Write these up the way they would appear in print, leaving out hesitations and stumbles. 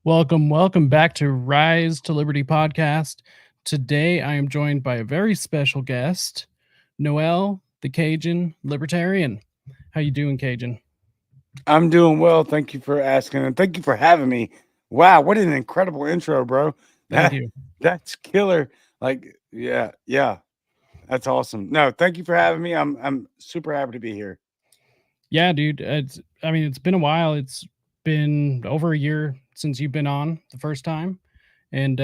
Welcome back to Rise to Liberty podcast. Today I am joined by a very special guest, Noel, the Cajun Libertarian. How you doing, Cajun? I'm doing well. Thank you for asking, and thank you for having me. Wow, what an incredible intro, bro. Thank That you. that's killer. Yeah, that's awesome. No, thank you for having me. I'm super happy to be here. Yeah, dude. It's been a while. It's been over a year since you've been on the first time. And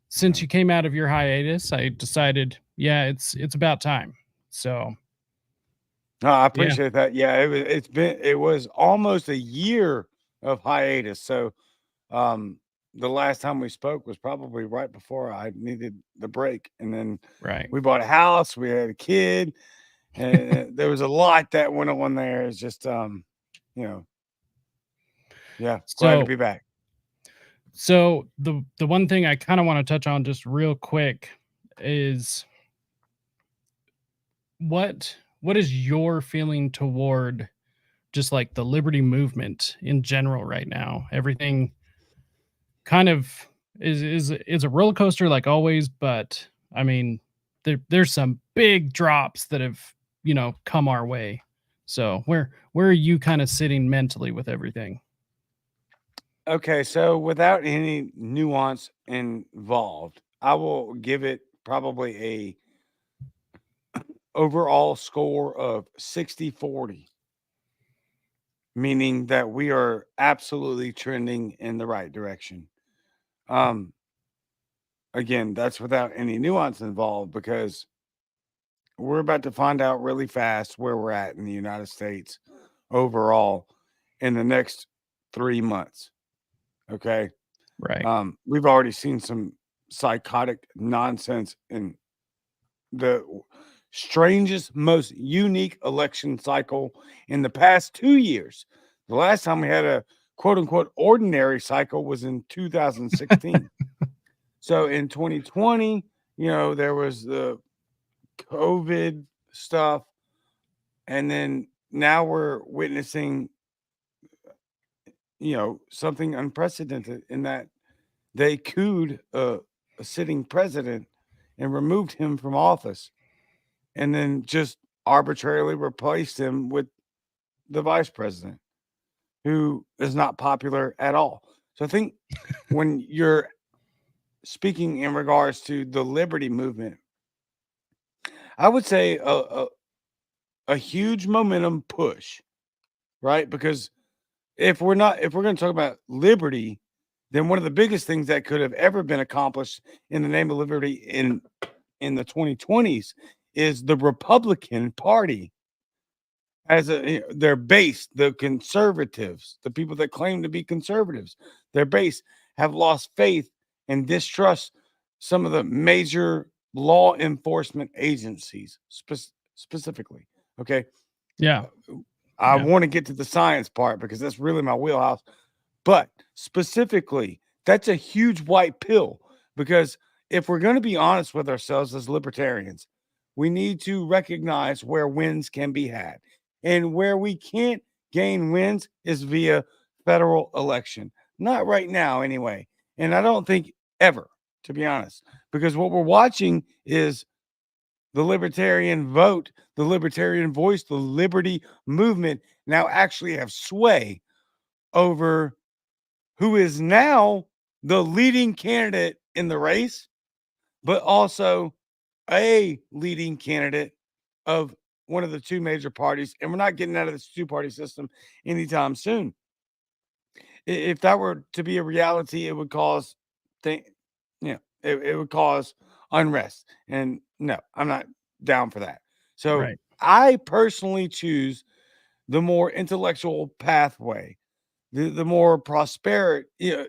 since Yeah. you came out of your hiatus, I decided, yeah, it's about time. So, No, I yeah. appreciate that. Yeah, it was almost a year of hiatus. So um the last time we spoke was probably right before I needed the break. And then Right. we bought a house, we had a kid, and there was a lot that went on there. It's just you know, yeah, glad to So, be back. so the one thing I kind of want to touch on just real quick is what is your feeling toward just like the liberty movement in general right now? Everything kind of is a roller coaster like always, but I mean there's some big drops that have, come our way. So where are you kind of sitting mentally with everything? Okay, so without any nuance involved, I will give it probably a overall score of 60-40, meaning that we are absolutely trending in the right direction. Um, Again, that's without any nuance involved because we're about to find out really fast where we're at in the United States overall in the next 3 months. Okay. Right. We've already seen some psychotic nonsense in the strangest, most unique election cycle in the past 2 years. The last time we had a quote unquote ordinary cycle was in 2016. So in 2020, there was the COVID stuff. And then now we're witnessing, something unprecedented in that they cooed a sitting president and removed him from office and then just arbitrarily replaced him with the vice president who is not popular at all. So I think when you're speaking in regards to the liberty movement, I would say a huge momentum push, right? Because if we're going to talk about liberty, then one of the biggest things that could have ever been accomplished in the name of liberty in the 2020s is the Republican Party as their base, the conservatives, the people that claim to be conservatives, their base have lost faith and distrust some of the major law enforcement agencies specifically. Okay. Yeah. I Yeah. want to get to the science part because that's really my wheelhouse. But specifically, that's a huge white pill because if we're going to be honest with ourselves as libertarians, we need to recognize where wins can be had. And where we can't gain wins is via federal election. Not right now, anyway. And I don't think ever, to be honest, because what we're watching is the libertarian vote, the libertarian voice, the liberty movement now actually have sway over who is now the leading candidate in the race, but also a leading candidate of one of the two major parties. And we're not getting out of this two-party system anytime soon. If that were to be a reality, it would cause thing, it would cause unrest. And no, I'm not down for that. So Right. I personally choose the more intellectual pathway, the more prosperity.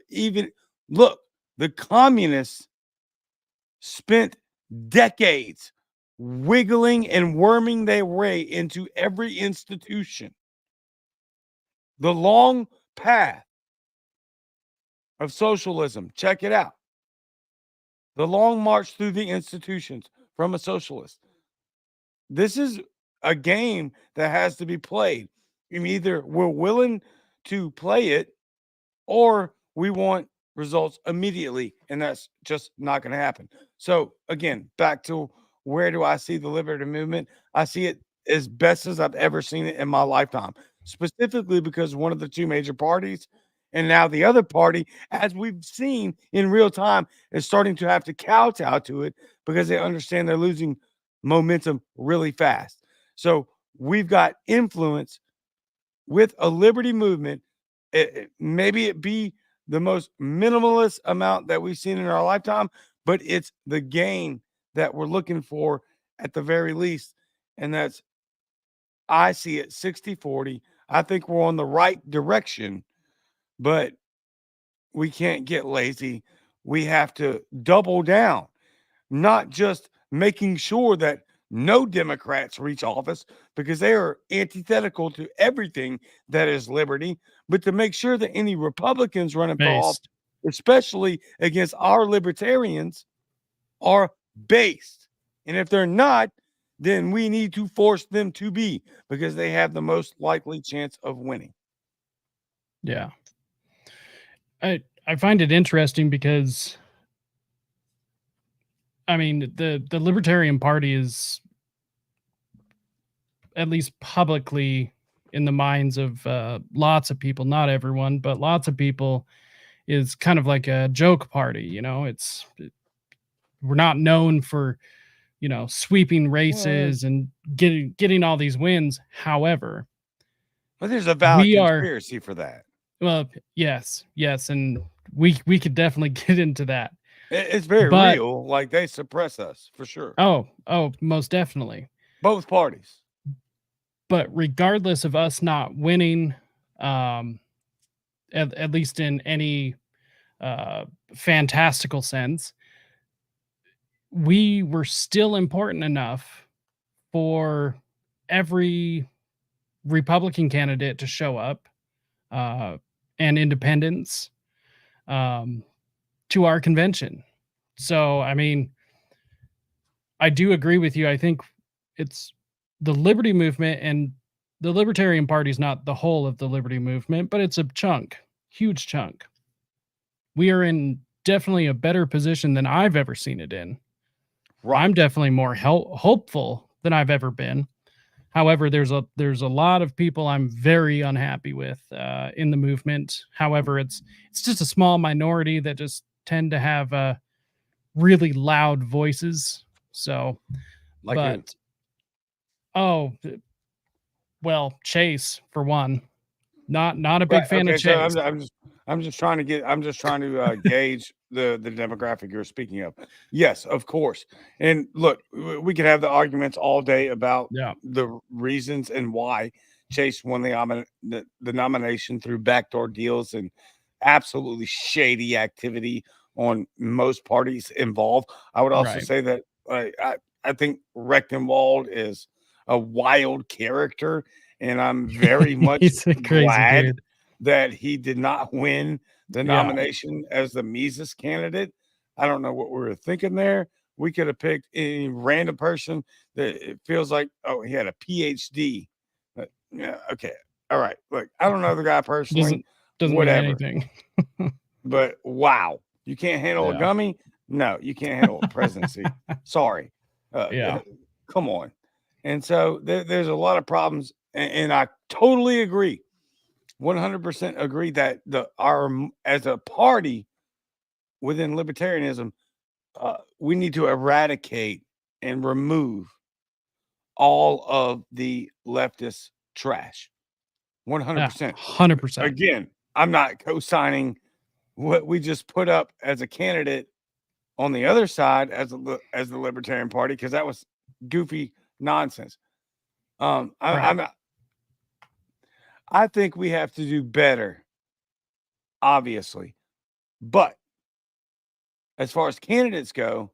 Even look, the communists spent decades wiggling and worming their way into every institution. The long path of socialism, check it out. The long march through the institutions from a socialist. This is a game that has to be played. And either we're willing to play it or we want results immediately, and that's just not going to happen. So again, back to where do I see the liberty movement? I see it as best as I've ever seen it in my lifetime, specifically because one of the two major parties, and now the other party, as we've seen in real time, is starting to have to kowtow to it because they understand they're losing momentum really fast. So we've got influence with a liberty movement. Maybe it be the most minimalist amount that we've seen in our lifetime, but it's the gain that we're looking for at the very least. And that's, I see it 60-40. I think we're on the right direction, but we can't get lazy. We have to double down, not just making sure that no Democrats reach office because they are antithetical to everything that is liberty, but to make sure that any Republicans running for office, Based. especially against our libertarians, are based. And if they're not, then we need to force them to be because they have the most likely chance of winning. Yeah. I find it interesting because I mean the Libertarian Party is at least publicly in the minds of lots of people, not everyone, but lots of people, is kind of like a joke party. You know, we're not known for sweeping Well, races and getting all these wins. However, but there's a valid we are conspiracy for that. well, yes, and we could definitely get into that. It's very But real. Like they suppress us for sure. oh, most definitely. Both parties. But regardless of us not winning, um, at least in any uh, fantastical sense, we were still important enough for every Republican candidate to show up, uh, and independents, um, to our convention. So, I mean, I do agree with you. I think it's the liberty movement, and the Libertarian Party is not the whole of the liberty movement, but it's a chunk, huge chunk. We are in definitely a better position than I've ever seen it in. Right. I'm definitely more hopeful than I've ever been. However, there's a lot of people I'm very unhappy with in the movement. However, it's just a small minority that just tend to have really loud voices. So, Like who? but oh, well, Chase for one, not a big Right. fan of Okay. So Chase. I'm just trying to gauge the demographic you're speaking of. Yes, of course. And look, we could have the arguments all day about Yeah, the reasons and why Chase won the nomination through backdoor deals and absolutely shady activity on most parties involved. I would also right. say that I think Rechtenwald is a wild character, and I'm very much He's a crazy glad dude. that he did not win the Yeah, nomination as the Mises candidate. I don't know what we were thinking there. We could have picked any random person that it feels like, oh, he had a PhD. But, yeah, okay. All right. Look, I don't know the guy personally, doesn't doesn't mean whatever. anything. But wow, you can't handle a Yeah, gummy? No, you can't handle a presidency. Sorry. yeah, Come on. And so there's a lot of problems. And I totally agree. 100% agree that as a party within libertarianism, we need to eradicate and remove all of the leftist trash. yeah, 100%. 100%. Again, I'm not co-signing what we just put up as a candidate on the other side as the Libertarian Party because that was goofy nonsense. Right. I think we have to do better, obviously, but as far as candidates go,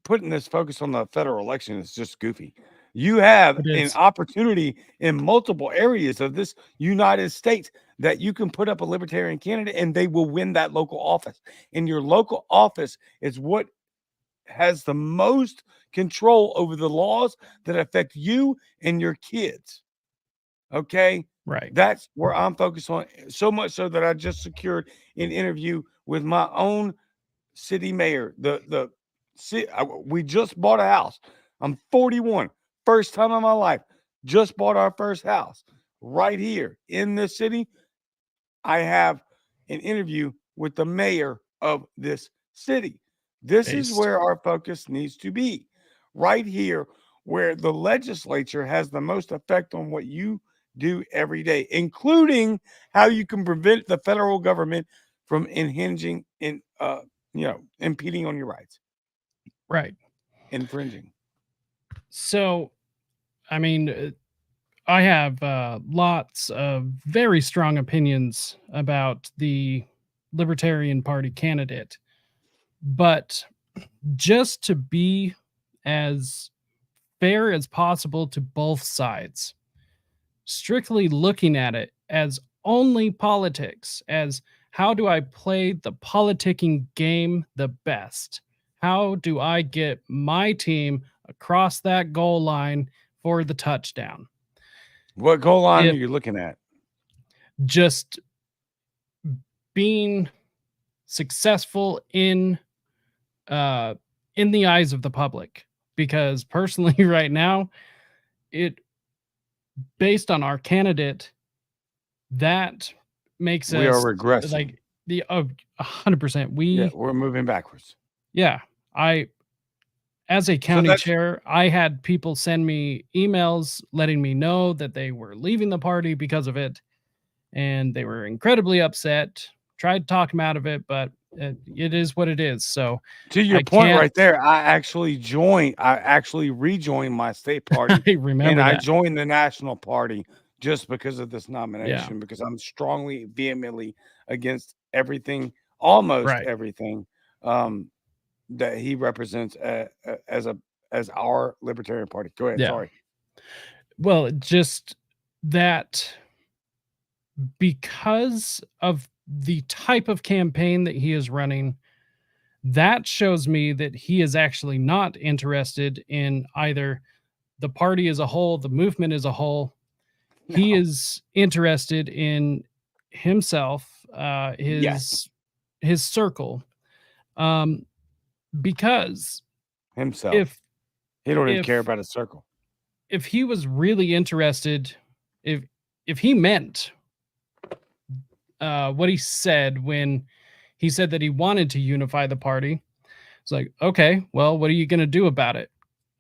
putting this focus on the federal election is just goofy. You have It an is. opportunity in multiple areas of this United States that you can put up a libertarian candidate and they will win that local office. And your local office is what has the most control over the laws that affect you and your kids. Okay. Right. That's where I'm focused on. So much so that I just secured an interview with my own city mayor. We just bought a house. I'm 41, first time in my life. Just bought our first house right here in this city. I have an interview with the mayor of this city. This is Based. where our focus needs to be, right here, where the legislature has the most effect on what you do every day, including how you can prevent the federal government from impeding on your rights, Right. infringing. So, I mean, I have lots of very strong opinions about the Libertarian Party candidate, but just to be as fair as possible to both sides, strictly looking at it as only politics, as how do I play the politicking game the best? How do I get my team across that goal line for the touchdown? What goal line are If you looking at? just being successful uh in the eyes of the public, because personally right now, it based on our candidate, that makes We are us regressing. like the 100%. Yeah, We we're moving backwards. Yeah, I as a So county that's chair, I had people send me emails letting me know that they were leaving the party because of it, and they were incredibly upset. Tried to talk them out of it, but it is what it is. So to your I point can't. right there. I actually rejoined my state party, I and remember I that. joined the national party just because of this Yeah, nomination, because I'm strongly, vehemently against everything, almost right. everything, um, that he represents as our Libertarian Party. Go ahead. Yeah. Sorry. Well, just that because of the type of campaign that he is running, that shows me that he is actually not interested in either the party as a whole, the movement as a whole. He No. is interested in himself, Yes. his circle. Um, because Himself. if He don't even care if about a circle. if he was really interested, if if he meant what he said when he said that he wanted to unify the party, it's like, okay, well, what are you going to do about it?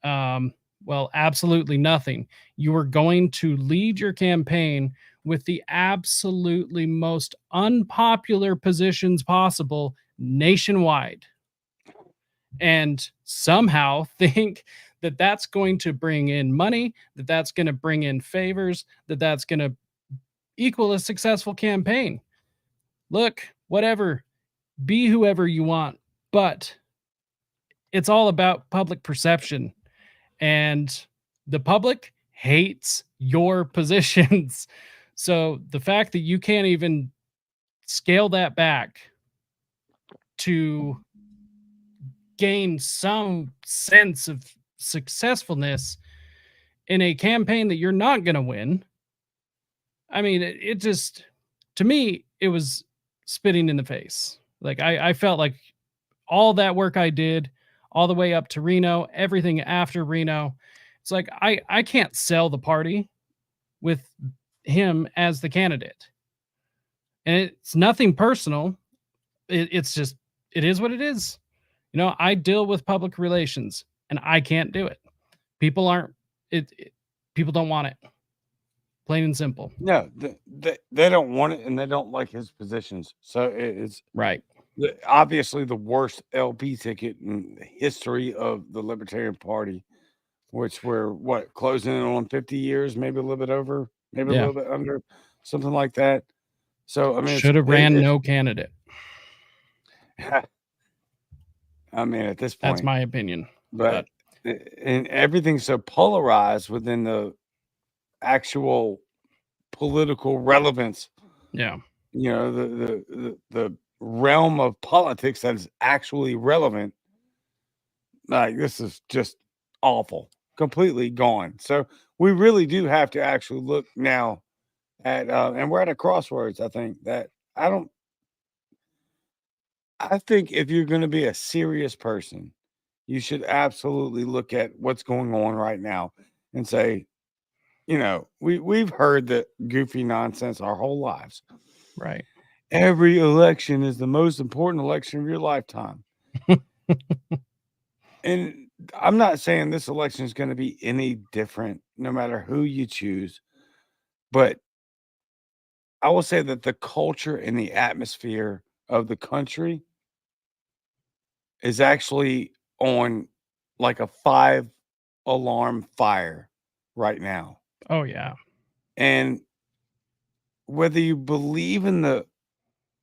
Um, well, absolutely nothing. You are going to lead your campaign with the absolutely most unpopular positions possible nationwide, and somehow think that that's going to bring in money, that that's going to bring in favors, that that's going to equal a successful campaign. Look, whatever, be whoever you want, but it's all about public perception, and the public hates your positions. So the fact that you can't even scale that back to gain some sense of successfulness in a campaign that you're not going to win, I mean, it just, to me, it was spitting in the face. Like, I felt like all that work I did all the way up to Reno, everything after Reno, it's like I can't sell the party with him as the candidate. And it's nothing personal. It's just, it is what it is. You know, I deal with public relations and I can't do it. People aren't it people don't want it. Plain and simple. No, they don't want it, and they don't like his positions. So it's Right. obviously the worst LP ticket in the history of the Libertarian Party, which we're what, closing in on 50 years, maybe a little bit over, maybe a Yeah. little bit under, something like that. So I mean, Should have ran no candidate. I mean, at this That's point, my opinion. but But and everything's so polarized within the actual political relevance, yeah. the realm of politics that is actually relevant. Like, this is just awful, completely gone. So we really do have to actually look now and we're at a crossroads. I think that I don't. I think if you're going to be a serious person, you should absolutely look at what's going on right now and say, we've heard that goofy nonsense our whole lives. Right. Every election is the most important election of your lifetime. And I'm not saying this election is going to be any different no matter who you choose, but I will say that the culture and the atmosphere of the country is actually on like a 5 alarm fire right now. Oh yeah. And whether you believe in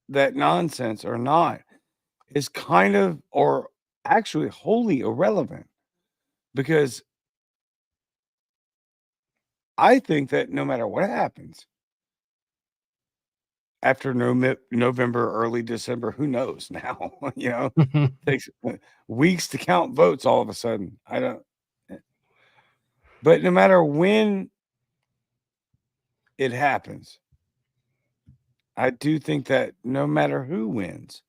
that nonsense or not is kind of or actually wholly irrelevant, because I think that no matter what happens after November, early December, who knows now? Takes weeks to count votes all of a sudden. I don't, but no matter when it happens, I do think that no matter who wins,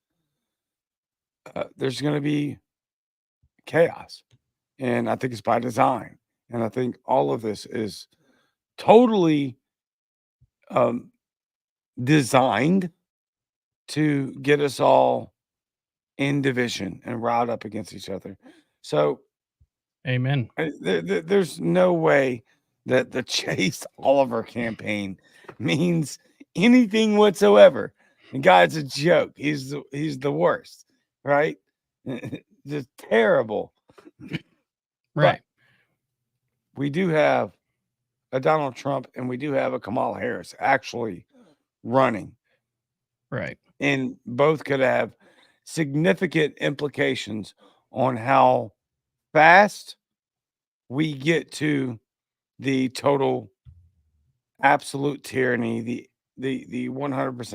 there's going to be chaos. And I think it's by design. And I think all of this is totally designed to get us all in division and riled up against each other. So, Amen. there's no way that the Chase Oliver campaign means anything whatsoever. And God's a joke. He's the worst, right? Just terrible. Right. But we do have a Donald Trump and we do have a Kamala Harris actually running. Right. And both could have significant implications on how fast we get to the total absolute tyranny, the 100%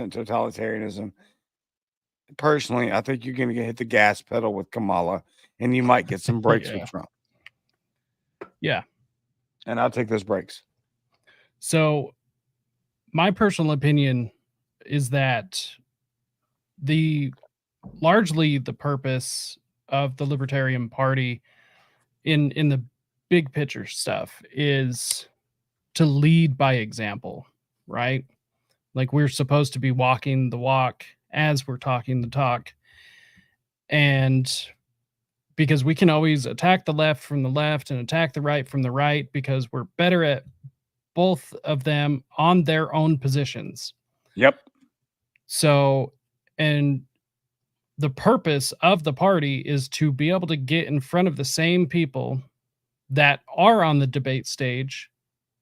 totalitarianism. Personally, I think you're going to hit the gas pedal with Kamala, and you might get some breaks with Yeah. Trump. Yeah. And I'll take those breaks. So, my personal opinion is that largely the purpose of the Libertarian Party in the big picture stuff is to lead by example, right? Like we're supposed to be walking the walk as we're talking the talk. And because we can always attack the left from the left and attack the right from the right because we're better at both of them on their own positions. Yep. So, and the purpose of the party is to be able to get in front of the same people that are on the debate stage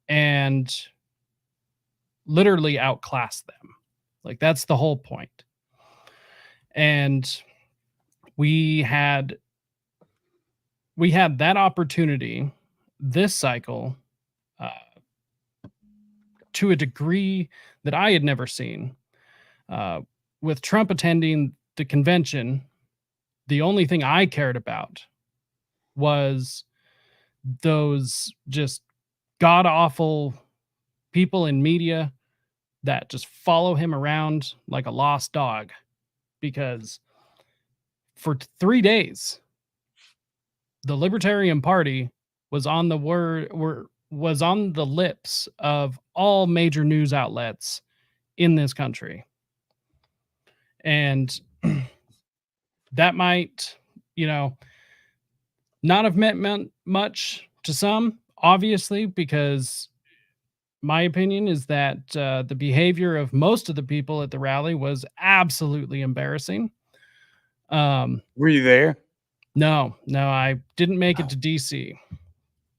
and literally outclass them. Like that's the whole point. And we had that opportunity this cycle to a degree that I had never seen. With Trump attending the convention, the only thing I cared about was those just god awful people in media that just follow him around like a lost dog, because for 3 days the Libertarian Party was on the was on the lips of all major news outlets in this country. And that might, not have meant much to some, obviously, because my opinion is that the behavior of most of the people at the rally was absolutely embarrassing. Were you there? No, I didn't make it to DC.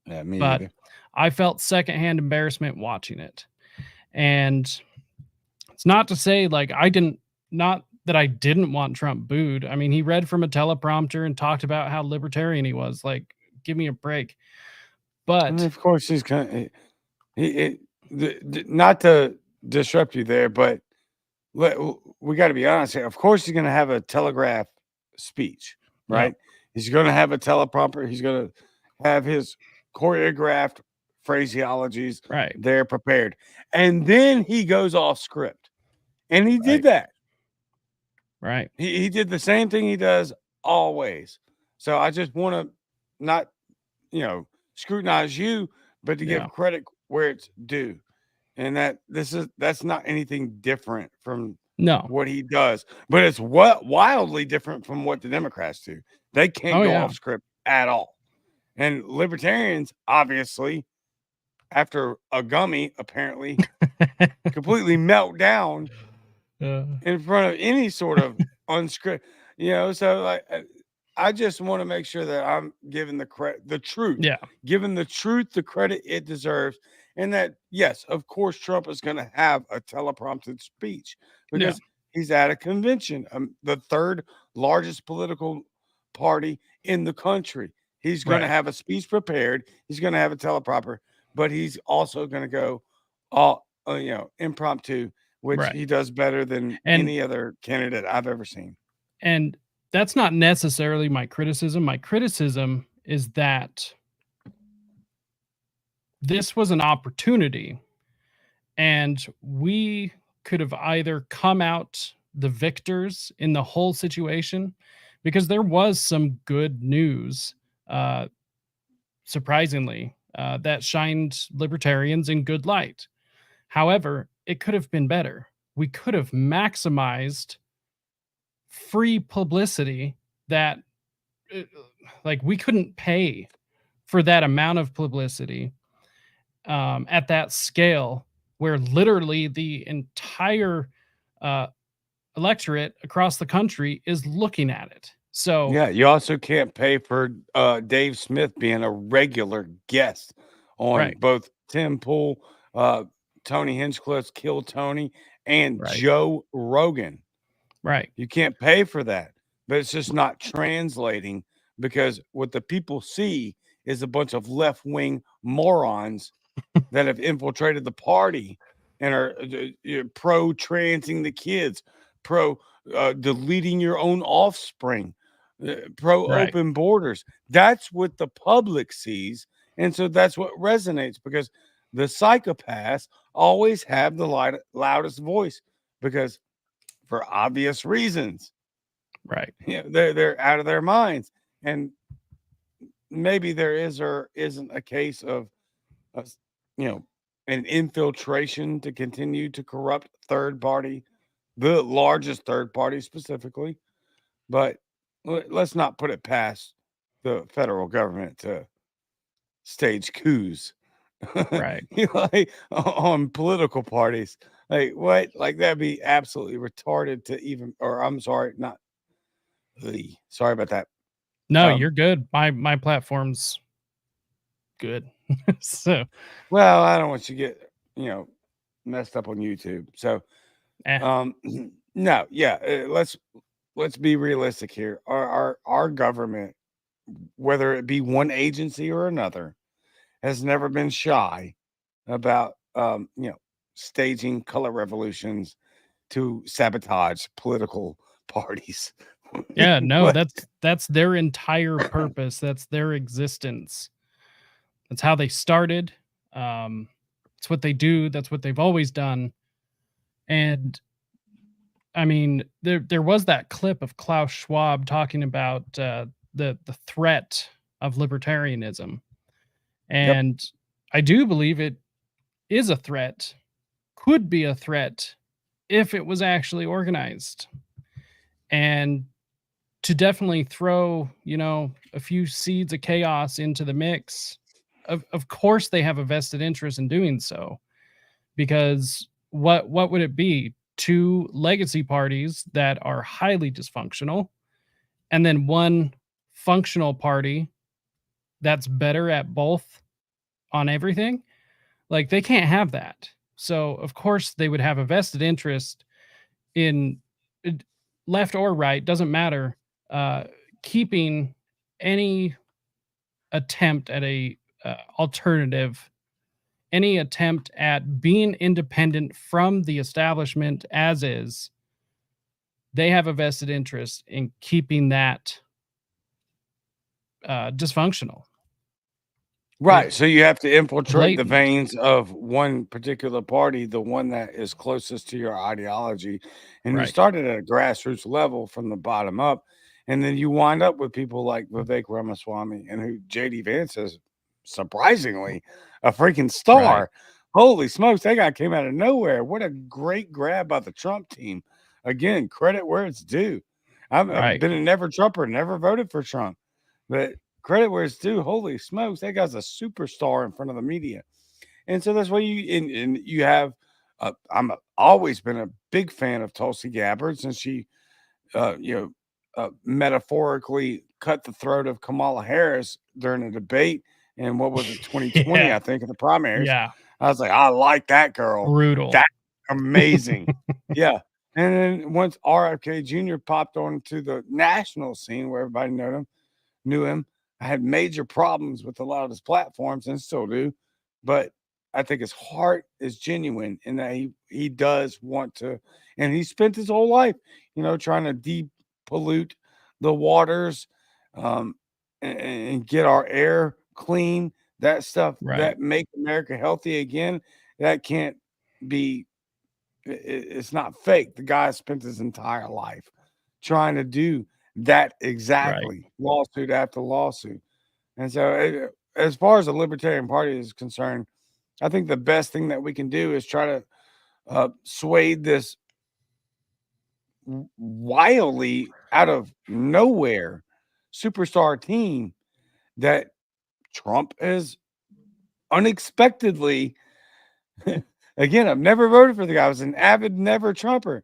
Yeah, me But either. I felt secondhand embarrassment watching it. And it's not to say like not that I didn't want Trump booed. I mean, he read from a teleprompter and talked about how libertarian he was. Like, give me a break. But and of course, he's kind of, not to disrupt you there, but we got to be honest here. Of course, he's going to have a telegraph speech, right? Yep. He's going to have a teleprompter. He's going to have his choreographed phraseologies. Right. They're prepared. And then he goes off script. And he did that. Right. He did the same thing he does always. So I just want to not, scrutinize you, but to give credit where it's due. And that's not anything different from what he does, but it's wildly different from what the Democrats do. They can't go off script at all. And libertarians, obviously, after a gummy, apparently completely melt down in front of any sort of unscripted, so like I just want to make sure that I'm giving the truth, giving the truth the credit it deserves. And that, yes, of course, Trump is going to have a teleprompted speech because he's at a convention, the third largest political party in the country. He's going to have a speech prepared. He's going to have a teleprompter, but he's also going to go all, impromptu, which he does better than any other candidate I've ever seen. And that's not necessarily my criticism. My criticism is that this was an opportunity, and we could have either come out the victors in the whole situation, because there was some good news, surprisingly, that shined libertarians in good light. However, it could have been better. We could have maximized free publicity that, like, we couldn't pay for that amount of publicity at that scale, where literally the entire electorate across the country is looking at it. So yeah, you also can't pay for Dave Smith being a regular guest on both Tim Pool, Tony Hinchcliffe's Kill Tony, and Joe Rogan. Right. You can't pay for that, but it's just not translating, because what the people see is a bunch of left-wing morons that have infiltrated the party and are pro-transing the kids, pro deleting your own offspring, pro open borders. That's what the public sees. And so that's what resonates, because the psychopaths always have the loudest voice, because for obvious reasons, they're out of their minds. And maybe there is or isn't a case of an infiltration to continue to corrupt third party, the largest third party specifically. But let's not put it past the federal government to stage coups, like, on political parties. Like, what? Like, that'd be absolutely retarded to even, or I'm sorry, not sorry about that. No, you're good. My platform's good. So, well, I don't want you to get, messed up on YouTube. So, no, yeah, let's be realistic here. Our government, whether it be one agency or another, has never been shy about staging color revolutions to sabotage political parties. Yeah, no, that's their entire purpose. That's their existence. That's how they started. It's what they do. That's what they've always done. And I mean, there was that clip of Klaus Schwab talking about the threat of libertarianism, and I do believe it is a threat, could be a threat if it was actually organized, and to definitely throw, a few seeds of chaos into the mix. Of course, they have a vested interest in doing so, because what would it be? Two legacy parties that are highly dysfunctional, and then one functional party that's better at both on everything? Like, they can't have that. So, of course, they would have a vested interest in, left or right, doesn't matter, keeping any attempt at a alternative, any attempt at being independent from the establishment as is. They have a vested interest in keeping that dysfunctional. Right. So you have to infiltrate the blatant. veins of one particular party, the one that is closest to your ideology. And you Right. started at a grassroots level from the bottom up. And then you wind up with people like Vivek Ramaswamy and who JD Vance is surprisingly a freaking Right. star. Holy smokes, that guy came out of nowhere. What a great grab by the Trump team. Again, credit where it's due. I've Right. been a never Trumper, never voted for Trump. But credit where it's due. Holy smokes, that guy's a superstar in front of the media, and so that's why and you have. Always been a big fan of Tulsi Gabbard since she, metaphorically cut the throat of Kamala Harris during a debate in what was it 2020, Yeah. I think, in the primaries. Yeah. I was like, I like that girl. Brutal. That's amazing. Yeah. And then once RFK Jr. popped onto the national scene where everybody knew him. I had major problems with a lot of his platforms and still do, but I think his heart is genuine in that he does want to, and he spent his whole life, trying to depollute the waters, um, and get our air clean. That stuff Right. that make America healthy again. That can't be. It's not fake. The guy spent his entire life trying to do that Right. exactly, lawsuit after lawsuit. And so, as far as the Libertarian Party is concerned, I think the best thing that we can do is try to sway this wildly out of nowhere superstar team that Trump is unexpectedly. Again, I've never voted for the guy. I was an avid never Trumper.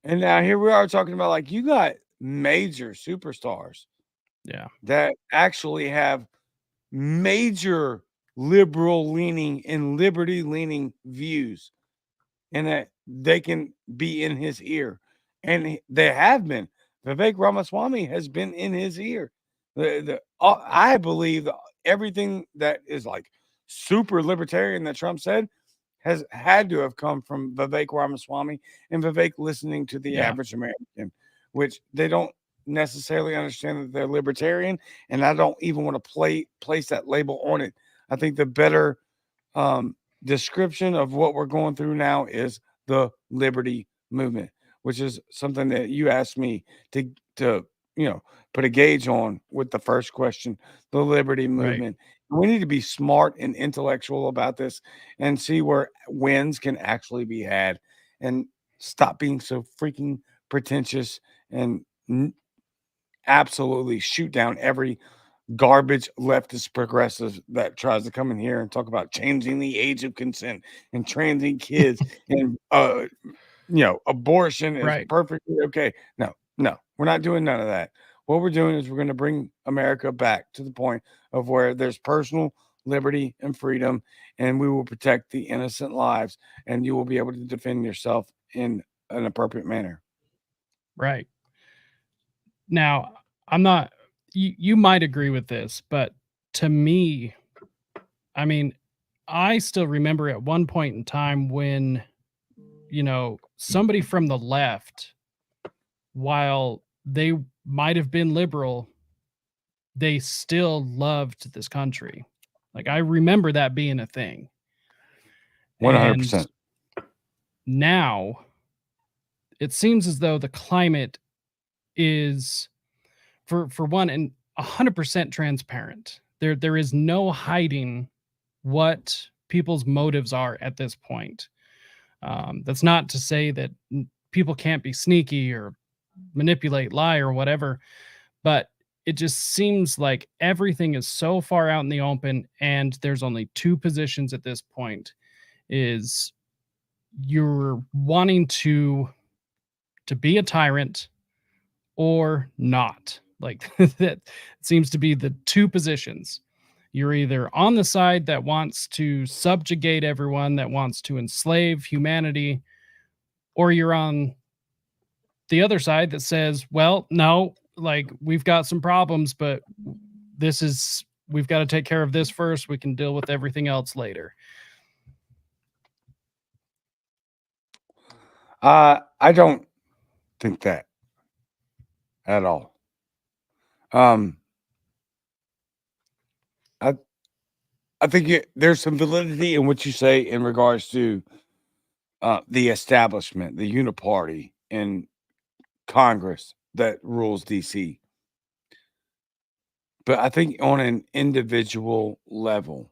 And now here we are talking about like you got major superstars Yeah. that actually have major liberal leaning and liberty leaning views and that they can be in his ear. And they have been. Vivek Ramaswamy has been in his ear. I believe that everything that is like super libertarian that Trump said has had to have come from Vivek Ramaswamy and Vivek listening to the Yeah. average American, which they don't necessarily understand that they're libertarian, and I don't even want to place that label on it. I think the better description of what we're going through now is the liberty movement, which is something that you asked me to put a gauge on with the first question, the liberty Right. movement. We need to be smart and intellectual about this and see where wins can actually be had and stop being so freaking pretentious and absolutely shoot down every garbage leftist progressive that tries to come in here and talk about changing the age of consent and transing kids and abortion is Right. perfectly okay. No, no, we're not doing none of that. What we're doing is we're going to bring America back to the point of where there's personal liberty and freedom, and we will protect the innocent lives, and you will be able to defend yourself in an appropriate manner. Right. Now, I'm not you might agree with this, but to me, I mean, I still remember at one point in time when, somebody from the left, while they might have been liberal, they still loved this country. Like, I remember that being a thing. And 100%. now it seems as though the climate is for one and 100% transparent. There is no hiding what people's motives are at this point. That's not to say that people can't be sneaky or manipulate, lie, or whatever, but it just seems like everything is so far out in the open, and there's only two positions at this point: is you're wanting to be a tyrant or not. Like that seems to be the two positions. You're either on the side that wants to subjugate everyone, that wants to enslave humanity, or you're on the other side that says, well, no, like we've got some problems, but we've got to take care of this first. We can deal with everything else later. I don't think that at all. Um, I I think there's some validity in what you say in regards to the establishment, the uniparty in Congress that rules DC. But I think on an individual level,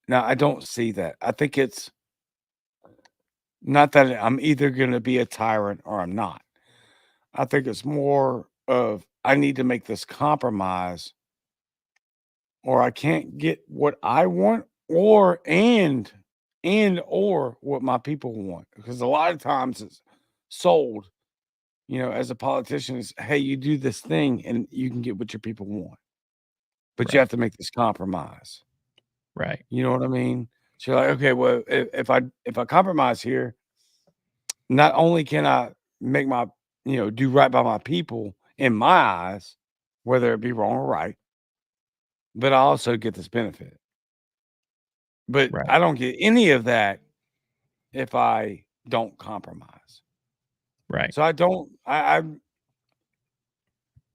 now I don't see that. I think it's not that I'm either going to be a tyrant or I'm not. I think it's more of I need to make this compromise or I can't get what I want or or what my people want. Because a lot of times it's sold, as a politician is, hey, you do this thing and you can get what your people want. But you Right. have to make this compromise. Right. You know what I mean? So you're like, okay, well, if I compromise here, not only can I make my, do right by my people in my eyes, whether it be wrong or right, but I also get this benefit. But Right. I don't get any of that if I don't compromise. Right. So I'm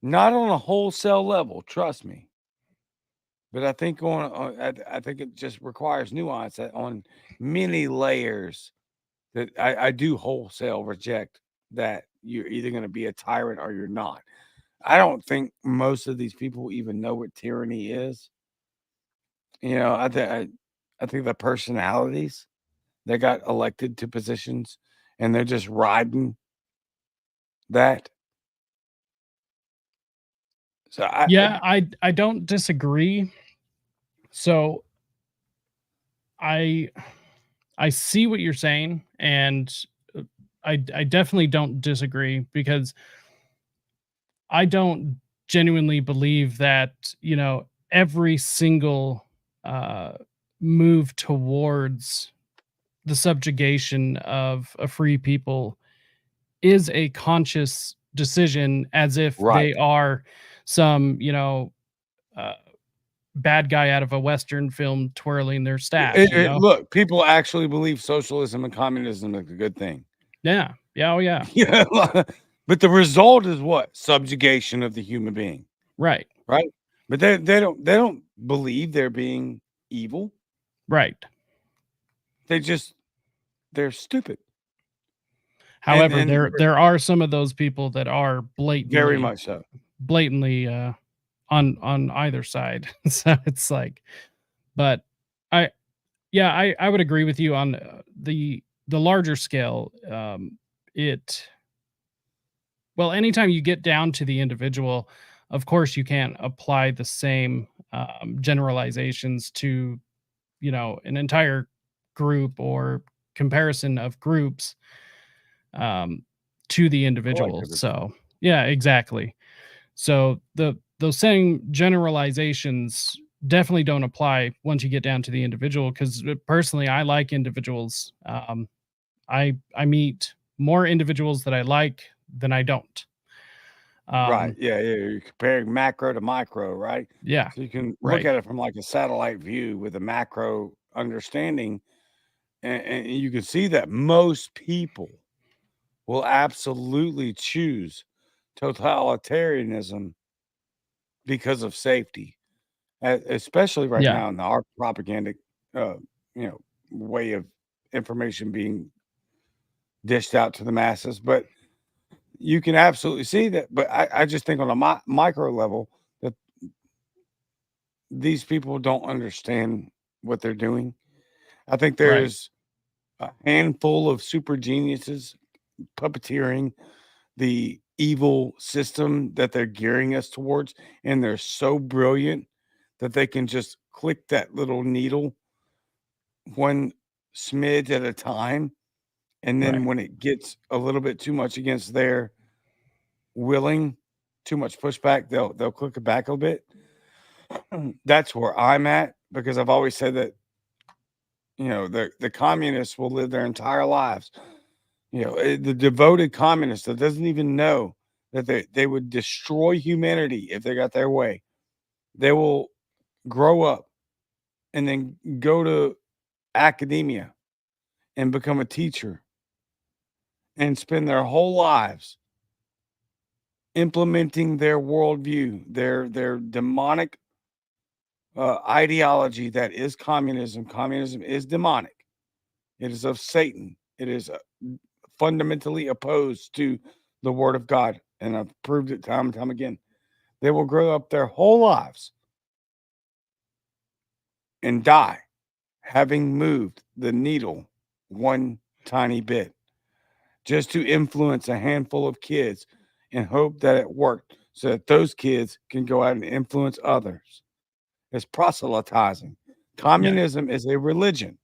not on a wholesale level, trust me. But I think I think it just requires nuance on many layers that I do wholesale reject that you're either going to be a tyrant or you're not. I don't think most of these people even know what tyranny is. I think the personalities that got elected to positions and they're just riding that. So Yeah, I don't disagree. So I I see what you're saying, and I definitely don't disagree because I don't genuinely believe that, every single uh move towards the subjugation of a free people is a conscious decision as if right. they are some, uh, bad guy out of a Western film twirling their staff, Look, people actually believe socialism and communism is a good thing. Yeah. Yeah, oh, yeah. Yeah, but the result is what? Subjugation of the human being, Right. right? But they don't believe they're being evil. Right. They just they're stupid. However, And there are some of those people that are very blatantly much so. blatantly, on either side. So it's like but I yeah, I would agree with you on, the larger scale, it well, anytime you get down to the individual, of course, you can't apply the same, generalizations to, an entire group or comparison of groups, um, to the individual. Collectivism. So, yeah, exactly. So those same generalizations definitely don't apply once you get down to the individual. Because personally, I like individuals. I meet more individuals that I like than I don't. Right. Um, Yeah, yeah. You're comparing macro to micro, right? yeah, So you can look right, at it from like a satellite view with a macro understanding, and you can see that most people will absolutely choose totalitarianism because of safety, especially right yeah, now in our propagandic, uh, way of information being dished out to the masses. But you can absolutely see that. But I just think on a micro level that these people don't understand what they're doing. I think right, there's a handful of super geniuses puppeteering the evil system that they're gearing us towards, and they're so brilliant that they can just click that little needle one smidge at a time, and then right, when it gets a little bit too much against their willing, too much pushback, they'll click it back a bit. That's where I'm at because I've always said that the communists will live their entire lives. The devoted communist that doesn't even know that they would destroy humanity if they got their way. They will grow up and then go to academia and become a teacher and spend their whole lives implementing their worldview, their demonic ideology that is communism. Communism is demonic. It is of Satan. It is fundamentally opposed to the Word of God, and I've proved it time and time again. They will grow up their whole lives and die having moved the needle one tiny bit, just to influence a handful of kids and hope that it worked so that those kids can go out and influence others. It's proselytizing. Communism is a religion,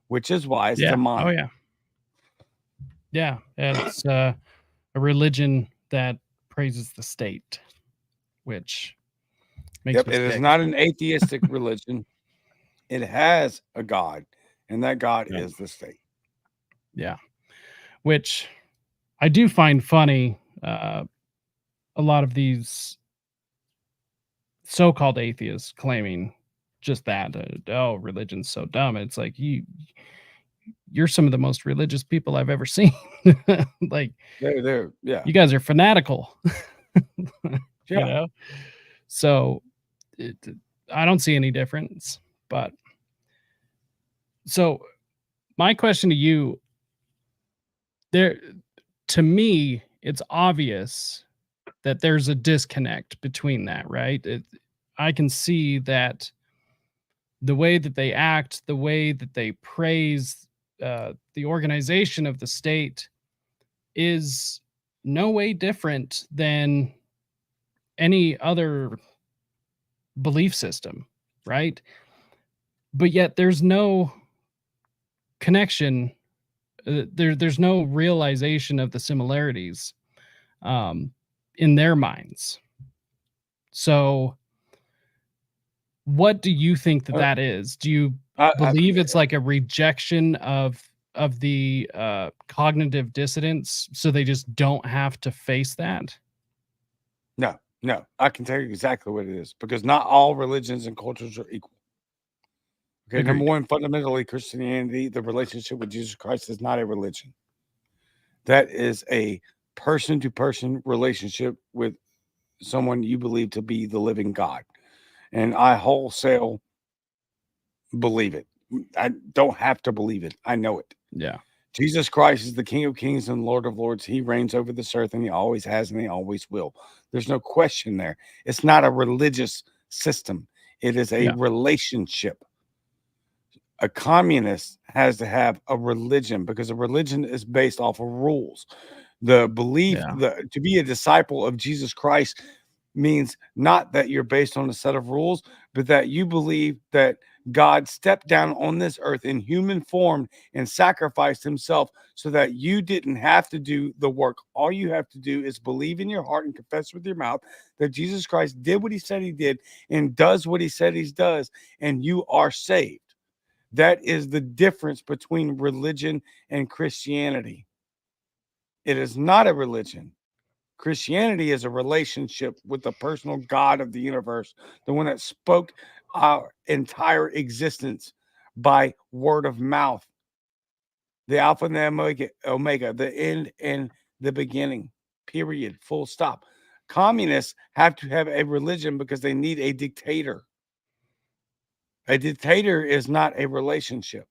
which is why it's Yeah. Oh, demonic. yeah. Yeah. It's a religion that praises the state, which makes Yep, me it is sick. not an atheistic religion. It has a God, and that God Yeah. is the state. Yeah. Which I do find funny. A lot of these so-called atheists claiming just that, oh, religion's so dumb. It's like you're some of the most religious people I've ever seen. Like, Yeah, you guys are fanatical, you yeah. know? So, it I don't see any difference, but so my question to you, there to me, it's obvious that there's a disconnect between that, right? I can see that the way that they act, the way that they praise the organization of the state is no way different than any other belief system, right? But yet there's no connection. There's no realization of the similarities um, in their minds. So, what do you think that Uh, that is? Do you I believe it's like a rejection of the, cognitive dissonance, so they just don't have to face that? No, no, I can tell you exactly what it is because not all religions and cultures are equal. Okay, number Agreed. one, fundamentally, Christianity, the relationship with Jesus Christ is not a religion. That is a person to person relationship with someone you believe to be the living God. And I wholesale believe it. I don't have to believe it. I know it. Yeah. Jesus Christ is the King of Kings and Lord of Lords. He reigns over this earth and he always has and he always will. There's no question there. It's not a religious system, it is a Yeah. relationship. A communist has to have a religion because a religion is based off of rules. The belief Yeah. to be a disciple of Jesus Christ means not that you're based on a set of rules, but that you believe that God stepped down on this earth in human form and sacrificed himself so that you didn't have to do the work. All you have to do is believe in your heart and confess with your mouth that Jesus Christ did what he said he did and does what he said he does, and you are saved. That is the difference between religion and Christianity. It is not a religion. Christianity is a relationship with the personal God of the universe, the one that spoke our entire existence by word of mouth, the Alpha and the Omega, the end and the beginning, period, full stop. Communists have to have a religion because they need a dictator. A dictator is not a relationship.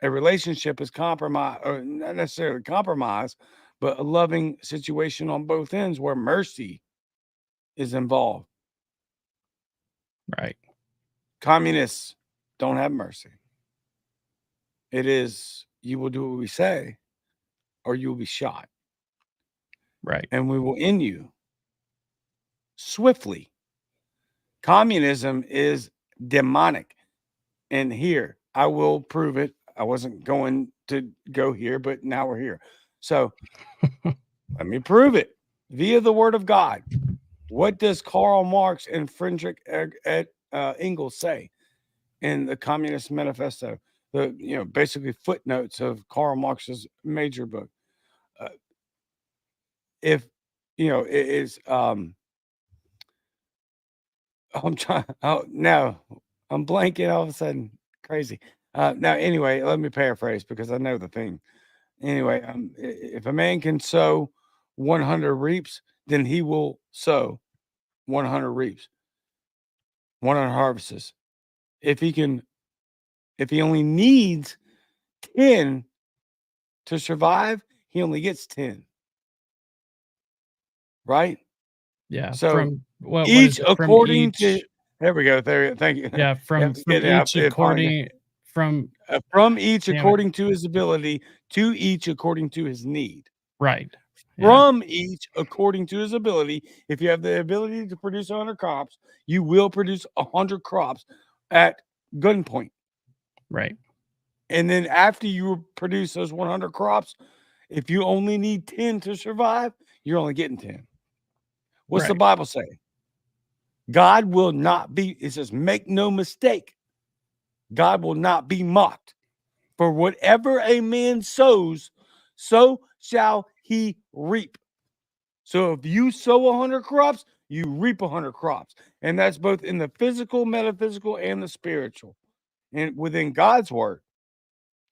A relationship is compromise, or not necessarily compromise, but a loving situation on both ends where mercy is involved. Right. Communists don't have mercy. It is you will do what we say, or you will be shot, Right. and we will end you swiftly. Communism is demonic. And here, I will prove it. I wasn't going to go here, but now we're here. So let me prove it via the word of God. What does Karl Marx and Friedrich Engels say in the Communist Manifesto? Basically footnotes of Karl Marx's major book. Uh, if it is, I'm trying. Oh no, I'm blanking all of a sudden. Crazy. Now, anyway, let me paraphrase because I know the thing. Anyway, if a man can sow 100 reaps, then he will sow 100 reaps, 100 harvests. If he only needs 10 to survive, he only gets 10. Right? Yeah. So From what is each it? From according to, each. there we go. There, thank you. Yeah. You have From to get it out each there, find it. according from. From each Damn it. according to his ability, to each according to his need. Right. Yeah. From each according to his ability. If you have the ability to produce 100 crops, you will produce 100 crops at gunpoint. Right. And then after you produce those 100 crops, if you only need 10 to survive, you're only getting 10. What's the Right. Bible say? God will not be, it says, make no mistake. God will not be mocked. For whatever a man sows, so shall he reap. So if you sow 100 crops, you reap 100 crops. And that's both in the physical, metaphysical, and the spiritual. And within God's word,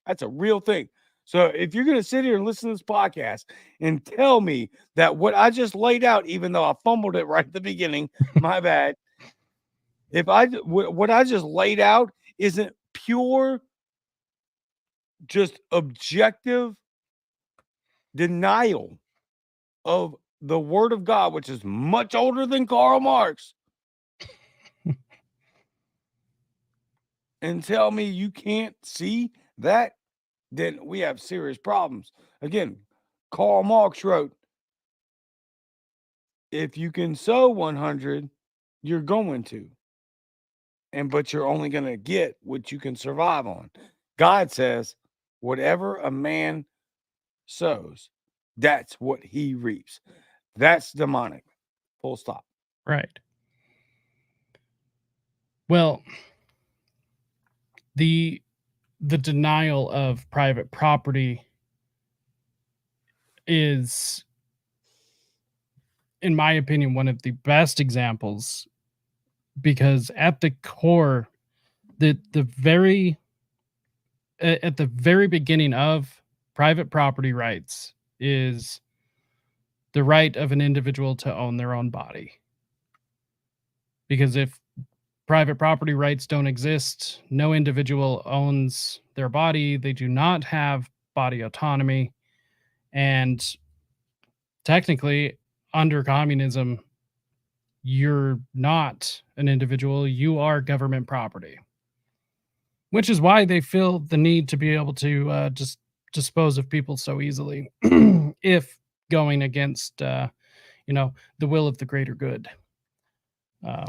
that's a real thing. So if you're going to sit here and listen to this podcast and tell me that what I just laid out, even though I fumbled it right at the beginning, my bad. If what I just laid out isn't pure, just objective denial of the word of God, which is much older than Karl Marx, and tell me you can't see that, then we have serious problems. Again, Karl Marx wrote, if you can sow 100, you're going to. But you're only going to get what you can survive on. God says, whatever a man sows, that's what he reaps. That's demonic. Full stop. Right. Well, the denial of private property is, in my opinion, one of the best examples, because at the core, the very at the very beginning of private property rights is the right of an individual to own their own body. Because if private property rights don't exist, no individual owns their body, they do not have body autonomy, and technically under communism you're not an individual, you are government property, which is why they feel the need to be able to just dispose of people so easily if going against the will of the greater good.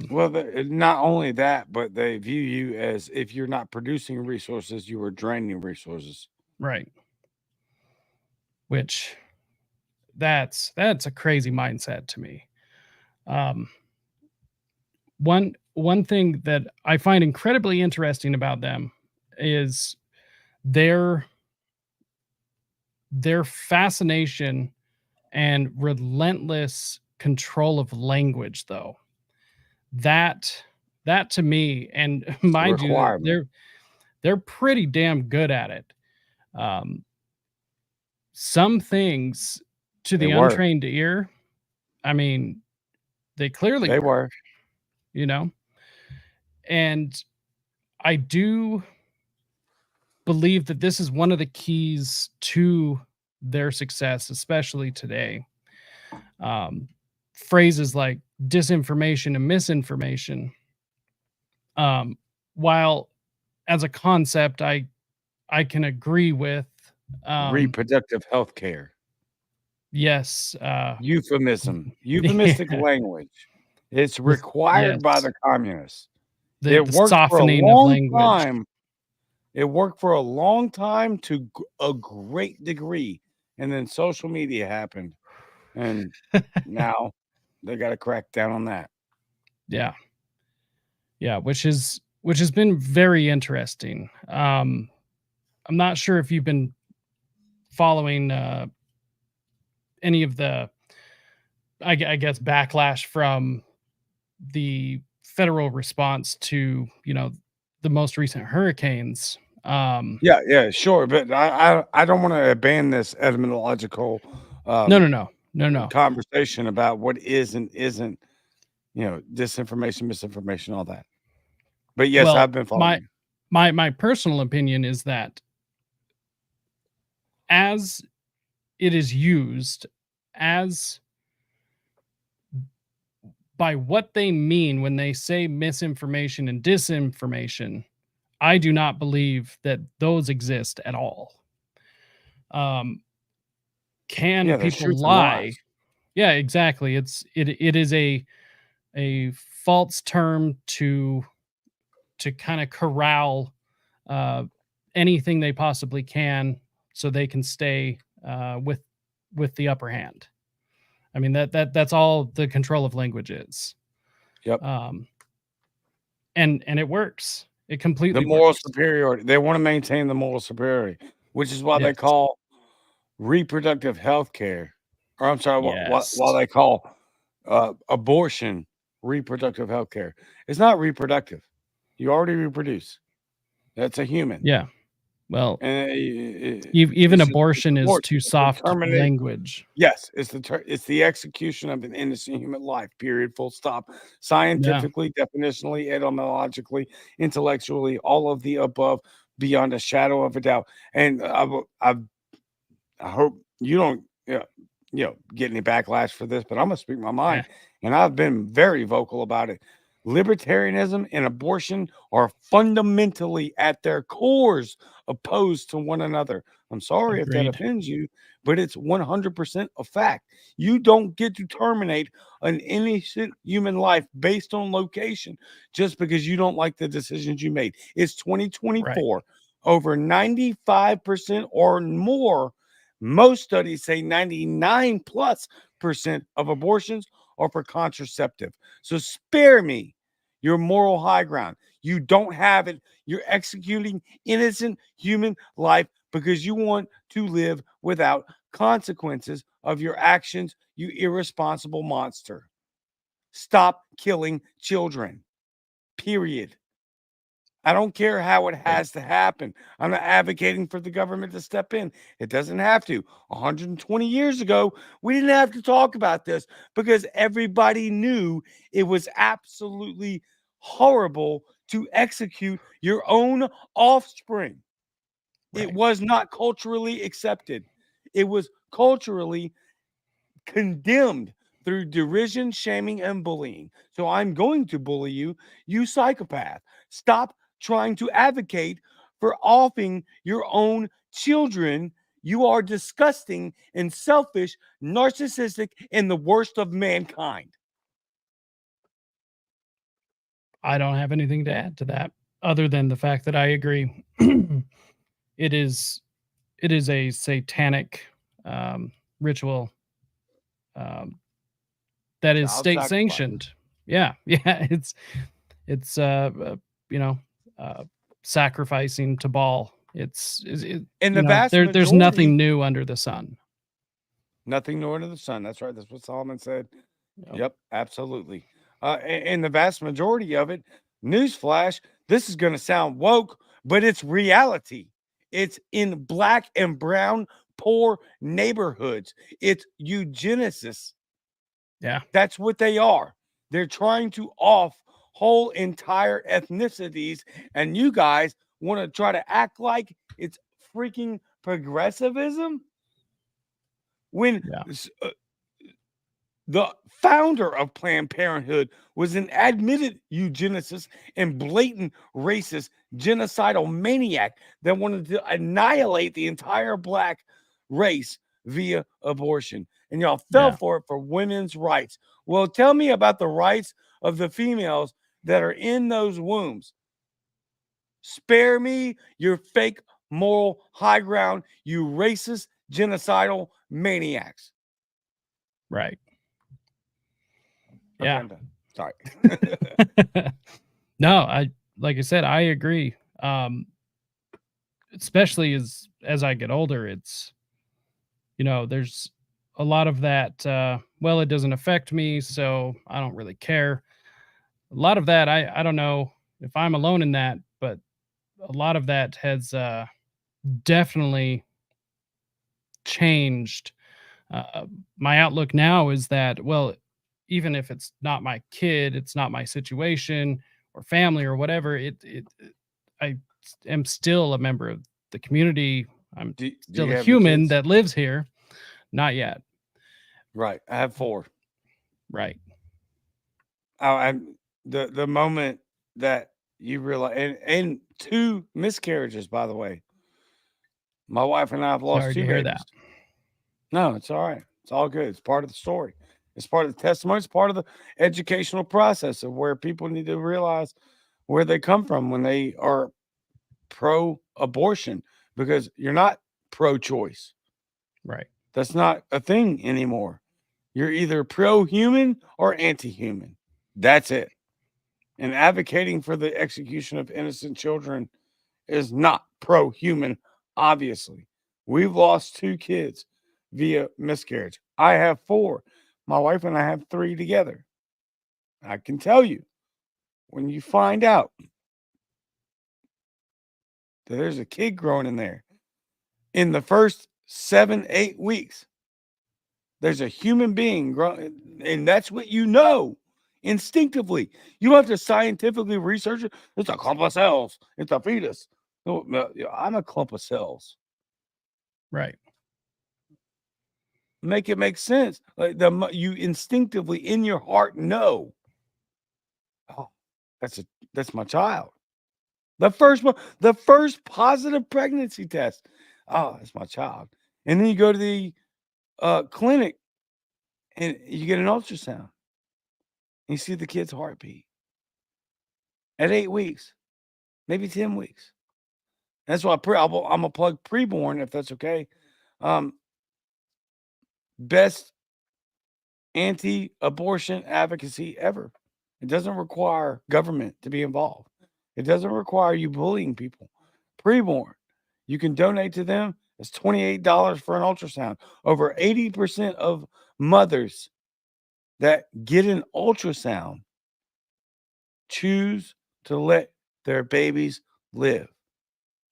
Well, not only that, but they view you as, if you're not producing resources, you are draining resources. Right. Which that's a crazy mindset to me. One thing that I find incredibly interesting about them is their fascination and relentless control of language, though. That to me, and mind you, they're pretty damn good at it. Some things to the untrained ear, I mean, they clearly were, and I do believe that this is one of the keys to their success, especially today. Phrases like disinformation and misinformation, while as a concept I can agree with, reproductive health care. Yes. Euphemistic language. It's required by the communists. The softening of language. It worked for a long time to a great degree. And then social media happened. And now they got to crack down on that. Yeah. Yeah. Which has been very interesting. I'm not sure if you've been following any of the, I guess, backlash from the federal response to, the most recent hurricanes. Yeah, sure. But I don't want to abandon this etymological no. No. conversation about what is and isn't, disinformation, misinformation, all that. But yes, Well, I've been following you. my personal opinion is that as it is used as by what they mean when they say misinformation and disinformation, I do not believe that those exist at all. Um, can Yeah, there's people truth and lie? lies. Yeah, exactly. It is a false term to kind of corral uh, anything they possibly can so they can stay with the upper hand. I mean that's all the control of language is. Yep. Um, and it works. It The completely moral works. superiority. They want to maintain the moral superiority, which is why they Yes. call reproductive health care, or I'm sorry, why Yes. they call abortion reproductive health care. It's not reproductive. You already reproduce. That's a human. Yeah. Well, And even it's abortion is abortion. too It's the soft terminate. language. Yes, it's the execution of an innocent human life. Period. Full stop. Yeah. Scientifically, definitionally, etymologically, intellectually, all of the above, beyond a shadow of a doubt. And I hope you don't, get any backlash for this, but I'm gonna speak my Yeah. mind, and I've been very vocal about it. Libertarianism and abortion are fundamentally, at their cores, opposed to one another. I'm sorry if that Agreed. offends you, but it's 100% a fact. You don't get to terminate an innocent human life based on location just because you don't like the decisions you made. It's Right. 2024. Over 95% or more, most studies say 99 plus percent of abortions are for contraceptive. So spare me your moral high ground. You don't have it. You're executing innocent human life because you want to live without consequences of your actions, you irresponsible monster. Stop killing children. Period. I don't care how it Right. has to happen. I'm not advocating for the government to step in. It doesn't have to. 120 years ago, we didn't have to talk about this because everybody knew it was absolutely horrible to execute your own offspring. It Right. was not culturally accepted. It was culturally condemned through derision, shaming, and bullying. So I'm going to bully you, you psychopath. Stop trying to advocate for offing your own children. You are disgusting and selfish, narcissistic, and the worst of mankind. I don't have anything to add to that other than the fact that I agree. It is it is a satanic ritual um, that is Child state sacrifice. sanctioned. Yeah, yeah, you know, uh, sacrificing to Baal. And the vast there's majority, nothing new under the sun. nothing new under the sun. That's right. That's what Solomon said. Yep. Yep, absolutely. And the vast majority of it, newsflash, this is going to sound woke, but it's reality. It's in black and brown poor neighborhoods. It's eugenicists. Yeah, That's what they are. They're trying to off whole entire ethnicities, and you guys want to try to act like it's freaking progressivism when yeah, the founder of Planned Parenthood was an admitted eugenicist and blatant racist genocidal maniac that wanted to annihilate the entire black race via abortion. And y'all fell yeah. for it for women's rights. Well, tell me about the rights of the females that are in those wombs. Spare me your fake moral high ground, you racist genocidal maniacs. Right. Okay, Yeah. I'm done. Sorry. No, I like I said, I agree. Especially as I get older, there's a lot of that. Well, it doesn't affect me, so I don't really care. A lot of that, I don't know if I'm alone in that, but a lot of that has definitely changed My outlook now is that, well, even if it's not my kid, it's not my situation or family or whatever, I am still a member of the community. I'm Do still you a have any human kids? that lives here. Not yet. Right. I have 4. Right. I'm the moment that you realize, and 2 miscarriages, by the way. My wife and I have lost Sorry to 2 hear babies. that. No, it's all right. It's all good. It's part of the story. It's part of the testimony. It's part of the educational process of where people need to realize where they come from when they are pro abortion, because you're not pro choice. Right. That's not a thing anymore. You're either pro human or anti human. That's it. And advocating for the execution of innocent children is not pro human, obviously. We've lost 2 kids via miscarriage. I have 4. My wife and I have 3 together. I can tell you, when you find out that there's a kid growing in there in the first 7, 8 weeks, there's a human being growing, and that's what you know instinctively. You don't have to scientifically research it. It's a clump of cells. It's a fetus. No, I'm a clump of cells. Right. Make it make sense. Like you instinctively in your heart know, oh, that's my child. The first one, the first positive pregnancy test. Oh, that's my child. And then you go to the clinic and you get an ultrasound. And you see the kid's heartbeat at 8 weeks, maybe 10 weeks. That's why I'm gonna plug preborn, if that's okay. Best anti-abortion advocacy ever. It doesn't require government to be involved. It doesn't require you bullying people. Preborn, you can donate to them. It's $28 for an ultrasound. Over 80% of mothers that get an ultrasound choose to let their babies live.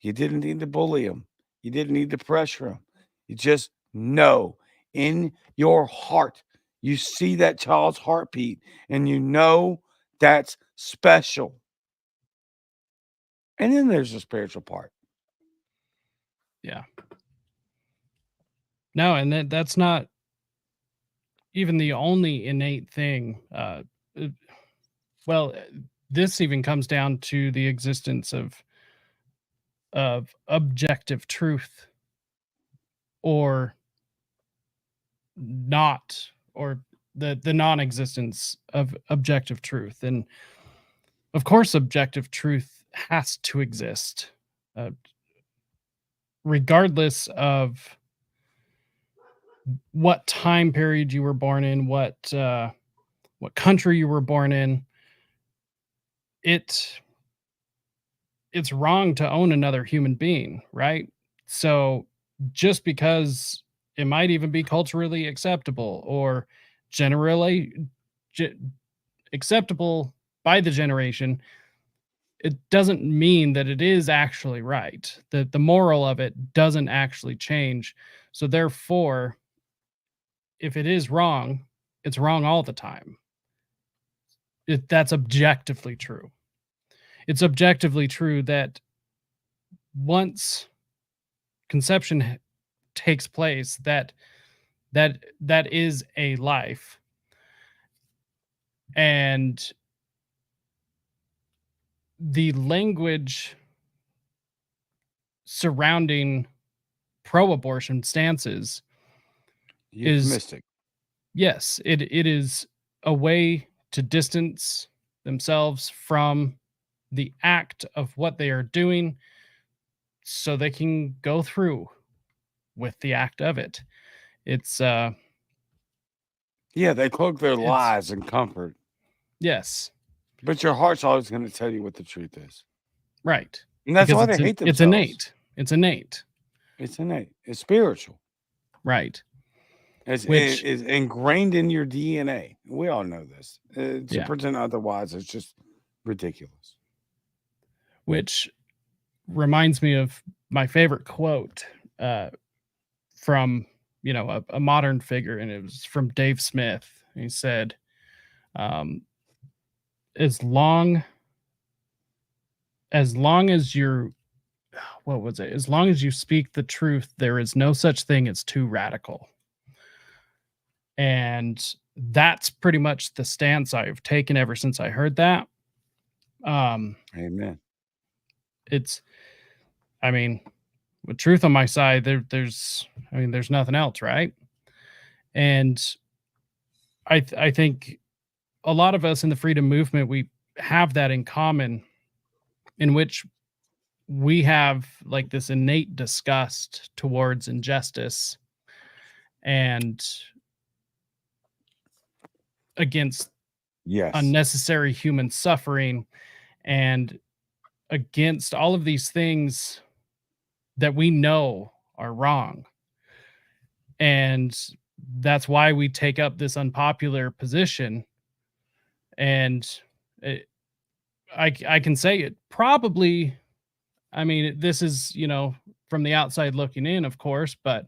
You didn't need to bully them. You didn't need to pressure them. You just know in your heart, you see that child's heartbeat and you know that's special. And then there's the spiritual part. Yeah. No, and that's not even the only innate thing. Uh, well, this even comes down to the existence of objective truth or not, or the non-existence of objective truth. And of course objective truth has to exist, uh, regardless of what time period you were born in, what country you were born in. It it's wrong to own another human being, right? So just because it might even be culturally acceptable or generally ge- acceptable by the generation, it doesn't mean that it is actually right. The moral of it doesn't actually change. So therefore, if it is wrong, it's wrong all the time. That's objectively true. It's objectively true that once conception takes place, that is a life, and the language surrounding pro-abortion stances is, Euphemistic. yes, it is a way to distance themselves from the act of what they are doing so they can go through with the act of it. It's Yeah, they cloak their it's lies in comfort, yes, but your heart's always going to tell you what the truth is. right. And that's Because why they hate it's themselves. innate. It's innate, It's innate. It's spiritual. right? Which It's ingrained in your DNA. We all know this. To yeah, pretend otherwise is just ridiculous. which reminds me of my favorite quote, uh, from a modern figure, and it was from Dave Smith. He said, as long as you're what was it? As long as you speak the truth, there is no such thing as too radical. And that's pretty much the stance I've taken ever since I heard that. Amen. It's, I mean, with truth on my side, there's nothing else, right? And I think a lot of us in the freedom movement, we have that in common, in which we have like this innate disgust towards injustice and against Yes. unnecessary human suffering and against all of these things that we know are wrong. And that's why we take up this unpopular position. And I can say it probably, I mean, this is, from the outside looking in, of course, but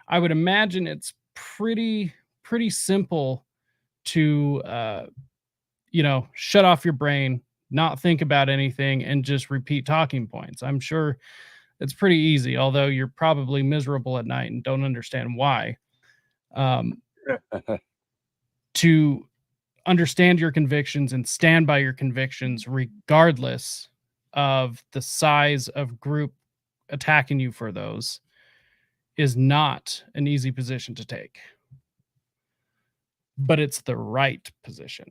I would imagine it's pretty simple to, shut off your brain, not think about anything, and just repeat talking points. I'm sure it's pretty easy, although you're probably miserable at night and don't understand why. To understand your convictions and stand by your convictions, regardless of the size of group attacking you for those, is not an easy position to take. But it's the right position.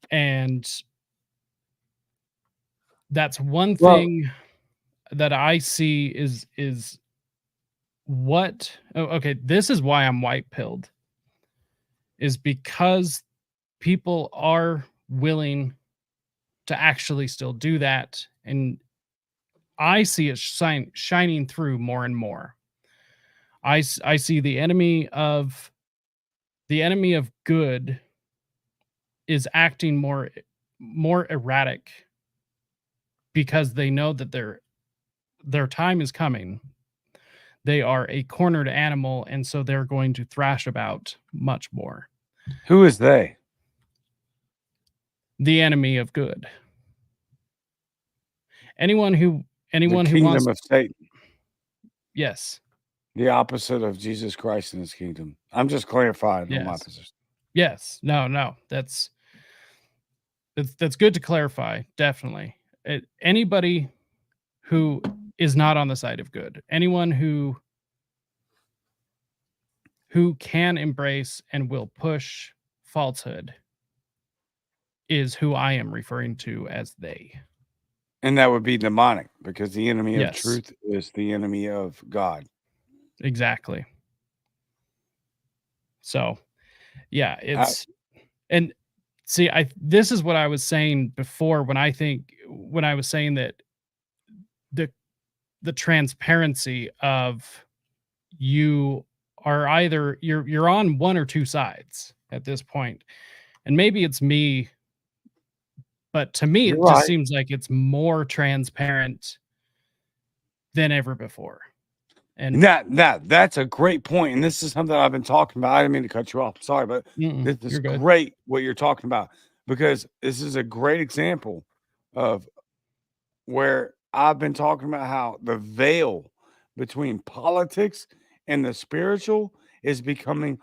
And that's one thing that I see is what, okay, this is why I'm white pilled, is because people are willing to actually still do that. And I see it shining through more and more. I see the enemy of good is acting more erratic because they know that their time is coming. They are a cornered animal, and so they're going to thrash about much more. Who is they? The enemy of good. Anyone who wants kingdom of Satan. Yes. The opposite of Jesus Christ in his kingdom. I'm just clarifying on my position. Yes. No. That's good to clarify. Definitely. Anybody who is not on the side of good, anyone who can embrace and will push falsehood, is who I am referring to as they. And that would be demonic, because the enemy of truth is the enemy of God. Exactly. So, yeah, and see, this is what I was saying before when I was saying that the transparency of you are either you're on one or two sides at this point. And maybe it's me, but to me, it just seems like it's more transparent than ever before. And that's a great point. And this is something I've been talking about. I didn't mean to cut you off. Sorry, but this is great what you're talking about, because this is a great example of where I've been talking about how the veil between politics and the spiritual is becoming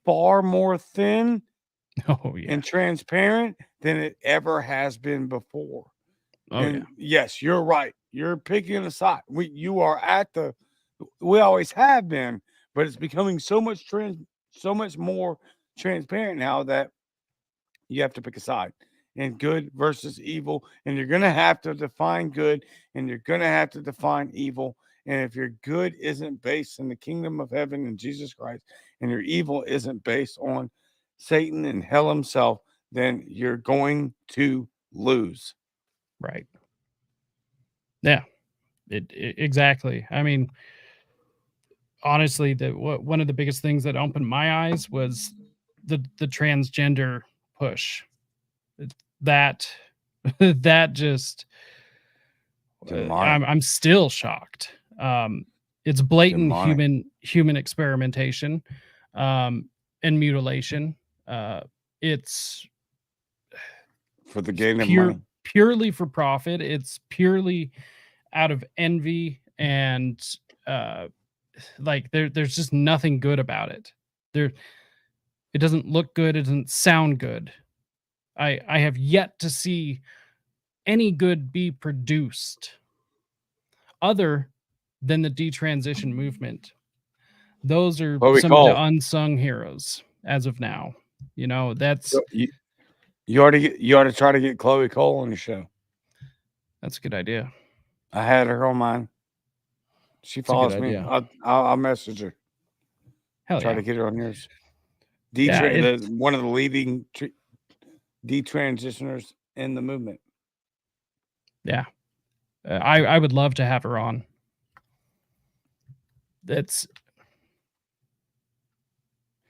far more thin and transparent than it ever has been before. Yes, you're right. You're picking a side. We always have been, but it's becoming so much more transparent now that you have to pick a side, and good versus evil, and you're going to have to define good, and you're going to have to define evil. And if your good isn't based in the kingdom of heaven and Jesus Christ, and your evil isn't based on Satan and hell himself, then you're going to lose. Right. Yeah, exactly. I mean, honestly, one of the biggest things that opened my eyes was the transgender push. That just, I'm still shocked. It's blatant Demonic. human experimentation, and mutilation. It's For the gain of pure money. purely for profit. It's purely out of envy and like there's just nothing good about it. There it doesn't look good, it doesn't sound good. I have yet to see any good be produced other than the detransition movement. Those are What we some of the call. unsung heroes as of now. You know, that's You ought to try to get Chloe Cole on your show. that's a good idea. I had her on mine. She It's a good follows me. idea. I'll message her. Hell Try yeah. to get her on yours. Yeah, One of the leading detransitioners in the movement. yeah. I would love to have her on. That's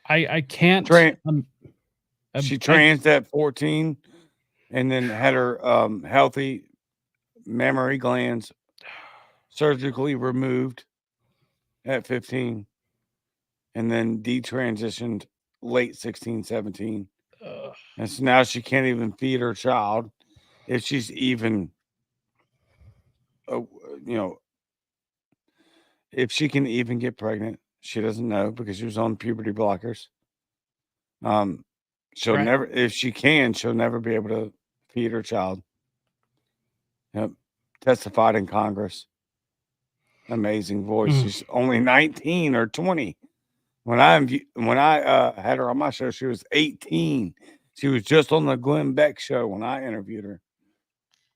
I can't She trans at 14 and then had her healthy mammary glands surgically removed at 15 and then detransitioned late 16, 17. And so now she can't even feed her child if she's even, if she can even get pregnant. She doesn't know because she was on puberty blockers. She'll Right. never, if she can, she'll never be able to feed her child. Yep. Testified in Congress. Amazing voice. She's only 19 or 20. When I had her on my show, she was 18. She was just on the Glenn Beck show when I interviewed her.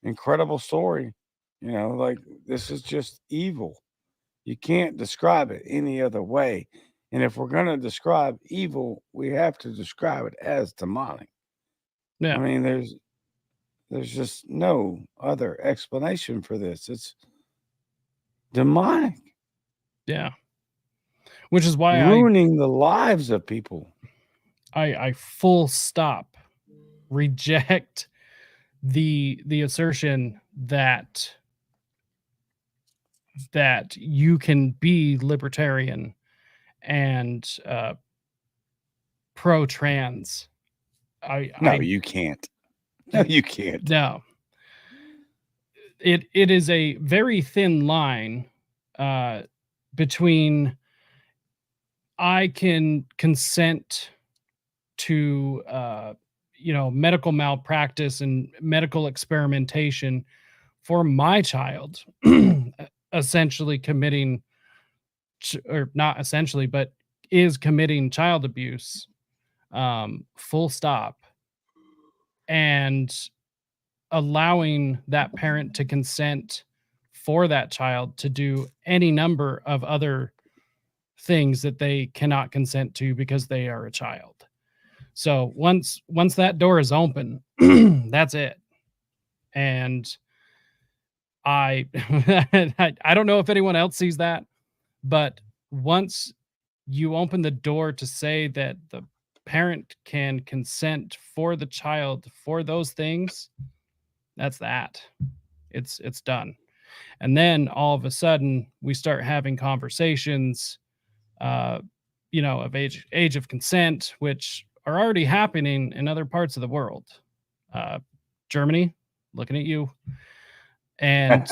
Incredible story. Like this is just evil. You can't describe it any other way. And if we're going to describe evil, we have to describe it as demonic. Yeah. I mean, there's just no other explanation for this. It's demonic. Yeah. Which is why ruining the lives of people. I full stop reject the assertion that you can be libertarian and pro-trans. You can't. No, you can't. No. It is a very thin line between I can consent to medical malpractice and medical experimentation for my child, essentially committing, or not essentially, but is committing child abuse, full stop, and allowing that parent to consent for that child to do any number of other things that they cannot consent to because they are a child. So once that door is open, that's it. And I I don't know if anyone else sees that, but once you open the door to say that the parent can consent for the child for those things, that's that. It's done. And then all of a sudden we start having conversations of age of consent, which are already happening in other parts of the world. Germany, looking at you. And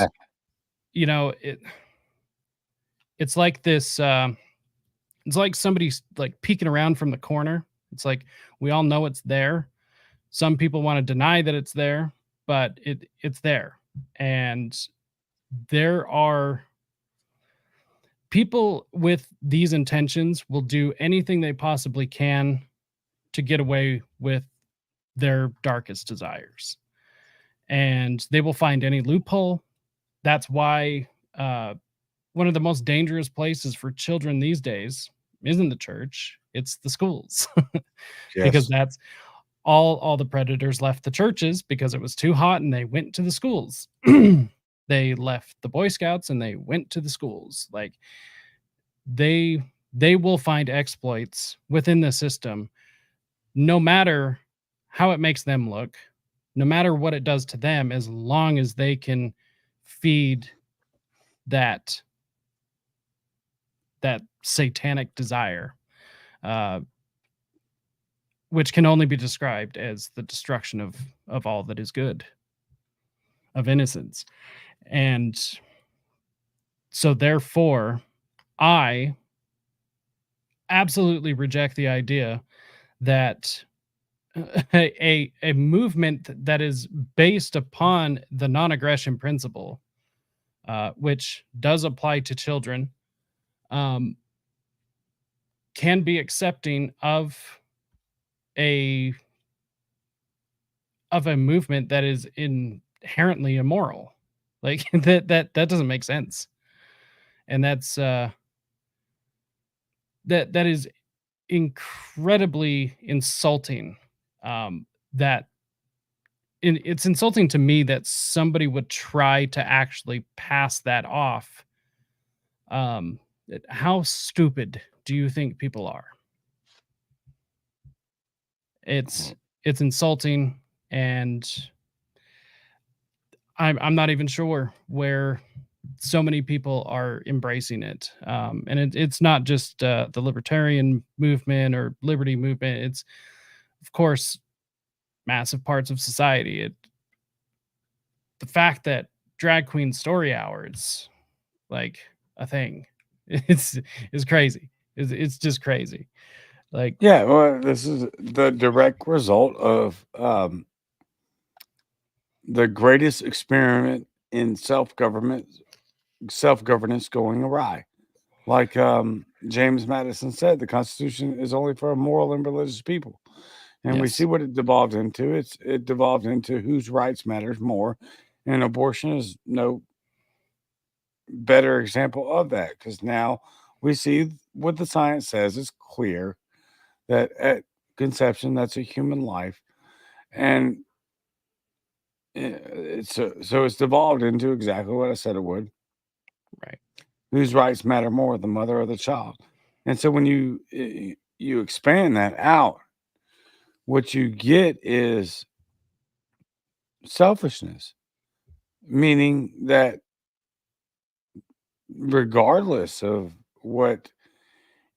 it's like this it's like somebody's like peeking around from the corner. It's like we all know it's there. Some people want to deny that it's there, but it's there. And there are people with these intentions will do anything they possibly can to get away with their darkest desires. And they will find any loophole. That's why one of the most dangerous places for children these days isn't the church, it's the schools. Because that's all the predators left the churches because it was too hot and they went to the schools. They left the Boy Scouts and they went to the schools. Like they will find exploits within the system, no matter how it makes them look, no matter what it does to them, as long as they can feed that that satanic desire, uh, which can only be described as the destruction of all that is good, of innocence. And so therefore, I absolutely reject the idea that a movement that is based upon the non-aggression principle, which does apply to children, um, can be accepting a of a movement that is inherently immoral. Like that doesn't make sense. And that is incredibly insulting. That it's insulting to me that somebody would try to actually pass that off. How stupid do you think people are? It's it's insulting, and I'm not even sure where so many people are embracing it. And it's not just the libertarian movement or liberty movement. It's, of course, massive parts of society. The fact that drag queen story hour is like a thing, it's is crazy. It's just crazy. Like, Yeah, well, this is the direct result of the greatest experiment in self-governance going awry. Like James Madison said, the Constitution is only for a moral and religious people. And we see yes, what it devolved into. It devolved into whose rights matters more. And abortion is no better example of that, because now we see what the science says. It's clear that at conception, that's a human life. And so it's devolved into exactly what I said it would. right, Whose rights matter more, the mother or the child? And so when you expand that out, what you get is selfishness, meaning that regardless of what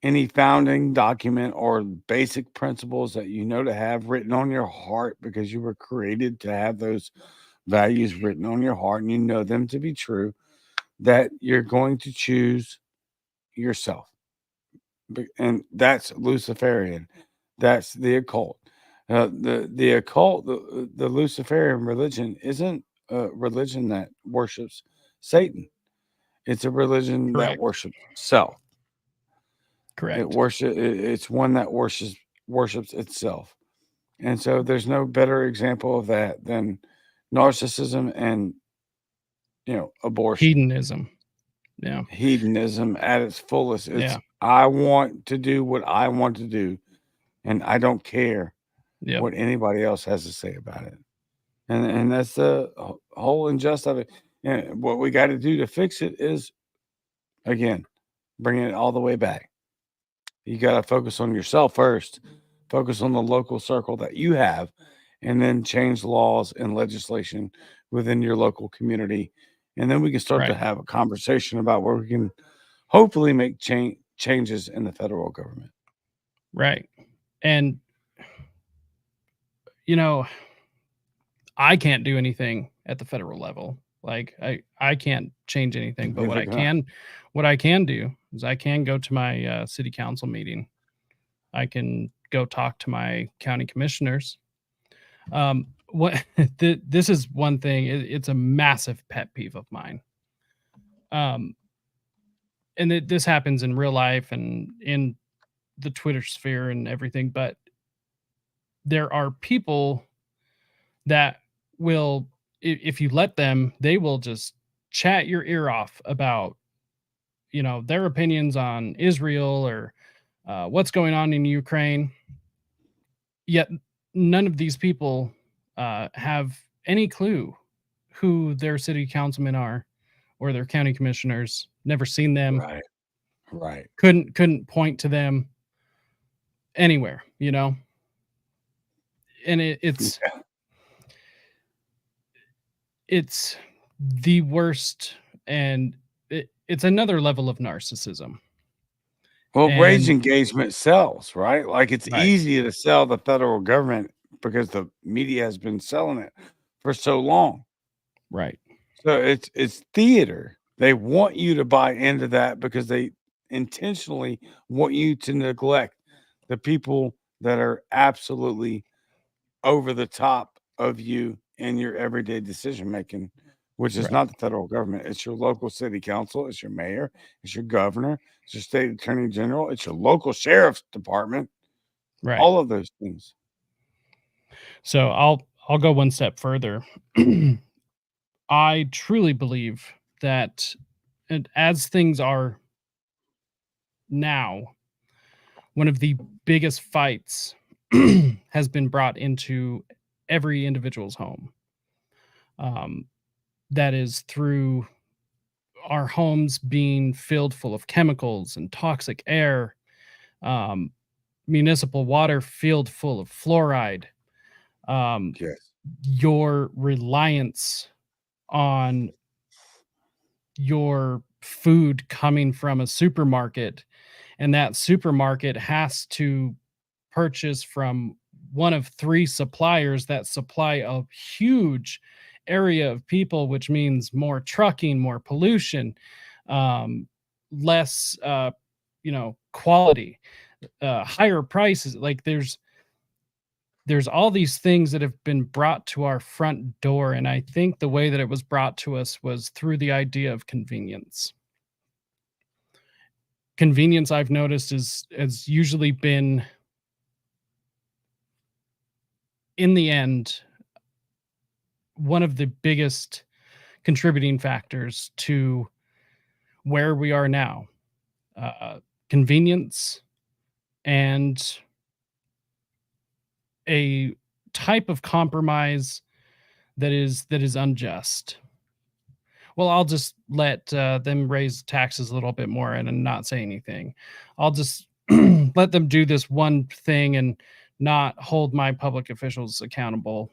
any founding document or basic principles that you know to have written on your heart, because you were created to have those values written on your heart and you know them to be true, that you're going to choose yourself. And that's Luciferian. That's the occult. The occult, the Luciferian religion isn't a religion that worships Satan. It's a religion that correct, worships self. correct. It's one that worships itself. And so there's no better example of that than narcissism and abortion. Hedonism. Yeah, Hedonism at its fullest. It's yeah, I want to do what I want to do, and I don't care yep, what anybody else has to say about it. And that's the whole injustice of it. And what we got to do to fix it is, again, bringing it all the way back. You got to focus on yourself first, focus on the local circle that you have, and then change laws and legislation within your local community. And then we can start to right, have a conversation about where we can hopefully make changes in the federal government. right. And you know, I can't do anything at the federal level. Like I can't change anything, but Neither can I. what I can do is I can go to my city council meeting. I can go talk to my county commissioners. What this is one thing. It's a massive pet peeve of mine. Um, and this happens in real life and in the Twitter sphere and everything. But there are people that will, if you let them, they will just chat your ear off about, their opinions on Israel or what's going on in Ukraine. Yet none of these people have any clue who their city councilmen are or their county commissioners. Never seen them. Right. Right. Couldn't point to them anywhere. And Yeah. it's the worst, and it's another level of narcissism. Well, rage And engagement sells, right? Like it's right, easy to sell the federal government because the media has been selling it for so long. right, So it's theater. They want you to buy into that because they intentionally want you to neglect the people that are absolutely over the top of you in your everyday decision making, which is right, not the federal government. It's your local city council, it's your mayor, it's your governor, it's your state attorney general, it's your local sheriff's department, right. all of those things. So I'll go one step further. I truly believe that as things are now, one of the biggest fights has been brought into every individual's home. Um, that is through our homes being filled full of chemicals and toxic air, um, municipal water filled full of fluoride, um, Yes. your reliance on your food coming from a supermarket, and that supermarket has to purchase from one of 3 suppliers that supply a huge area of people, which means more trucking, more pollution, um, less, quality, higher prices. Like there's all these things that have been brought to our front door, and I think the way that it was brought to us was through the idea of convenience. Convenience, I've noticed, is has usually been, in the end, one of the biggest contributing factors to where we are now. Uh, Convenience and a type of compromise that is unjust. Well, I'll just let them raise taxes a little bit more and not say anything. I'll just let them do this one thing and not hold my public officials accountable.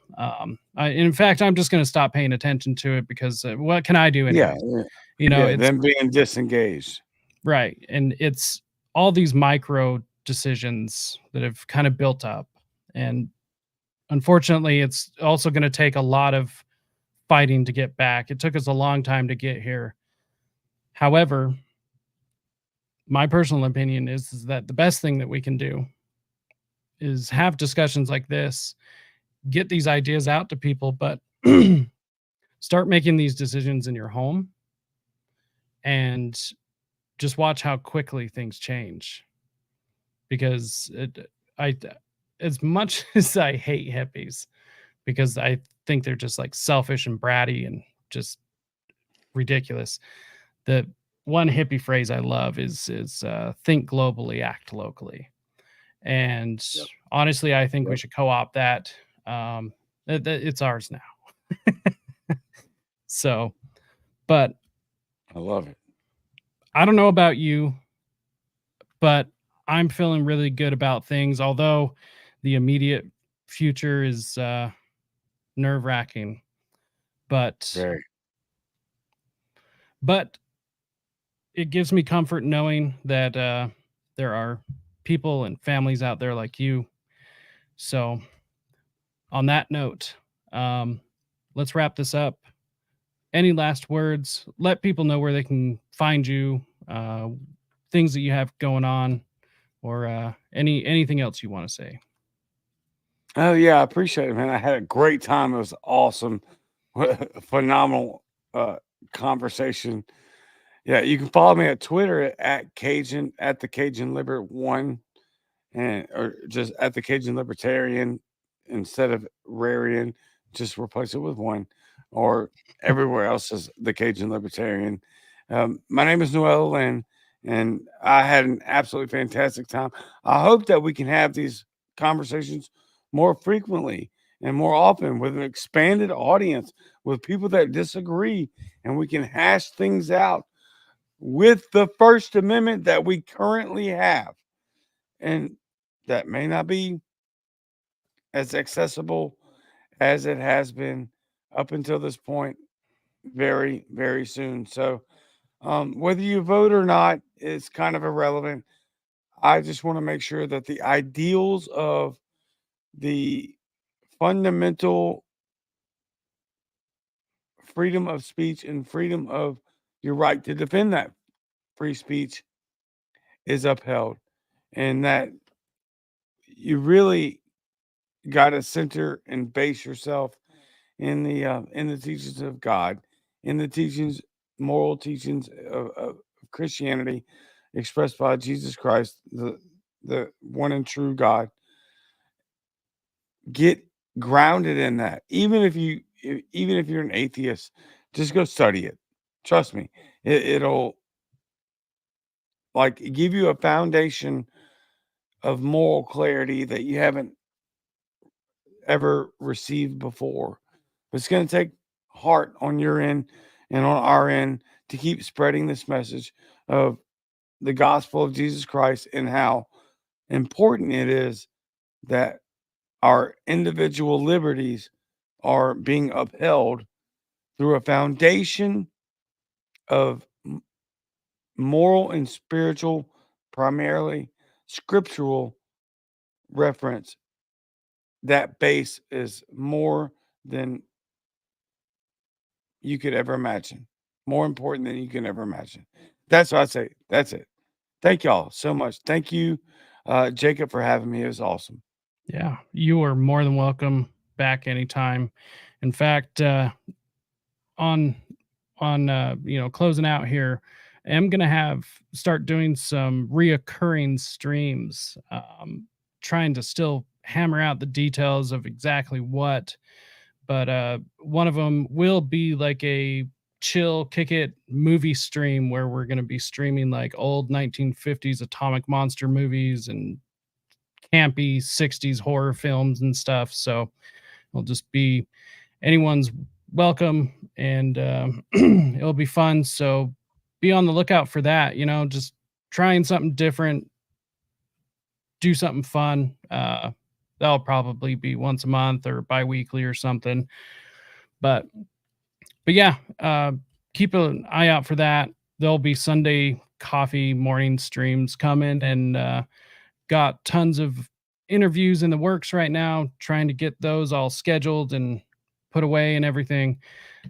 In fact, I'm just going to stop paying attention to it because what can I do Yeah. anyways? Yeah. Yeah. It's Them being disengaged. right, and it's all these micro decisions that have kind of built up, and unfortunately, it's also going to take a lot of fighting to get back. It took us a long time to get here. However, my personal opinion is that the best thing that we can do is have discussions like this, get these ideas out to people, but start making these decisions in your home and just watch how quickly things change. Because I, as much as I hate hippies, because I think they're just like selfish and bratty and just ridiculous. The one hippie phrase I love is think globally, act locally. And Yep. honestly, I think we Yep. should co-opt that. It's ours now. So, but I love it. I don't know about you, but I'm feeling really good about things. Although the immediate future is nerve wracking, but Very. but it gives me comfort knowing that there are people and families out there like you. So, on that note, um, let's wrap this up. Any last words? Let people know where they can find you, things that you have going on, or anything else you want to say. Oh yeah, I appreciate it, man. I had a great time. It was awesome. Phenomenal uh conversation. Yeah, you can follow me at Twitter at Cajun at the Cajun Liber one and or just at the Cajun Libertarian instead of Rarian, just replace it with one, or everywhere else is the Cajun Libertarian. My name is Noel, and I had an absolutely fantastic time. I hope that we can have these conversations more frequently and more often with an expanded audience, with people that disagree, and we can hash things out with the First Amendment that we currently have. And that may not be as accessible as it has been up until this point very, very soon. So, whether you vote or not is kind of irrelevant. I just want to make sure that the ideals of the fundamental freedom of speech and freedom of your right to defend that free speech is upheld, and that you really got to center and base yourself in the teachings of God, in the teachings, moral teachings of Christianity, expressed by Jesus Christ, the one and true God. Get grounded in that. Even if you're an atheist, just go study it. Trust me, it'll like give you a foundation of moral clarity that you haven't ever received before. But it's going to take heart on your end and on our end to keep spreading this message of the gospel of Jesus Christ and how important it is that our individual liberties are being upheld through a foundation of moral and spiritual, primarily scriptural reference. That base is more than you could ever imagine, more important than you can ever imagine. That's what I say. That's it. Thank y'all so much. Thank you, Jacob, for having me. It was awesome. Yeah, you are more than welcome back anytime. In fact, on closing out here, I'm gonna start doing some reoccurring streams, trying to still hammer out the details of exactly what, but one of them will be like a chill kick it movie stream where we're going to be streaming like old 1950s atomic monster movies and campy 60s horror films and stuff. So it'll just be anyone's welcome, and it'll be fun. So be on the lookout for that. Just trying something different, do something fun. That'll probably be once a month or bi-weekly or something. But yeah, keep an eye out for that. There'll be Sunday coffee morning streams coming, and got tons of interviews in the works right now, trying to get those all scheduled and put away and everything.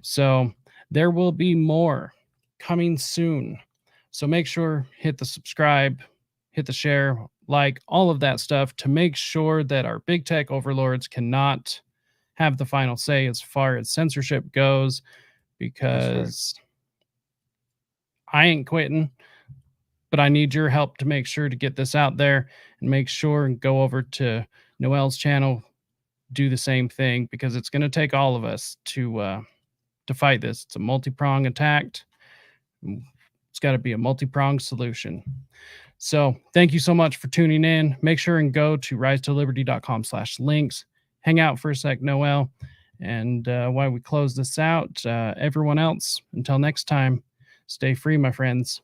So there will be more coming soon. So make sure, hit the subscribe, hit the share, like all of that stuff to make sure that our big tech overlords cannot have the final say as far as censorship goes, because I ain't quitting, but I need your help to make sure to get this out there, and make sure and go over to Noel's channel, do the same thing, because it's going to take all of us to fight this. It's a multi-pronged attack. It's got to be a multi-pronged solution. So thank you so much for tuning in. Make sure and go to risetoliberty.com/links. Hang out for a sec, Noel. And while we close this out, everyone else, until next time, stay free, my friends.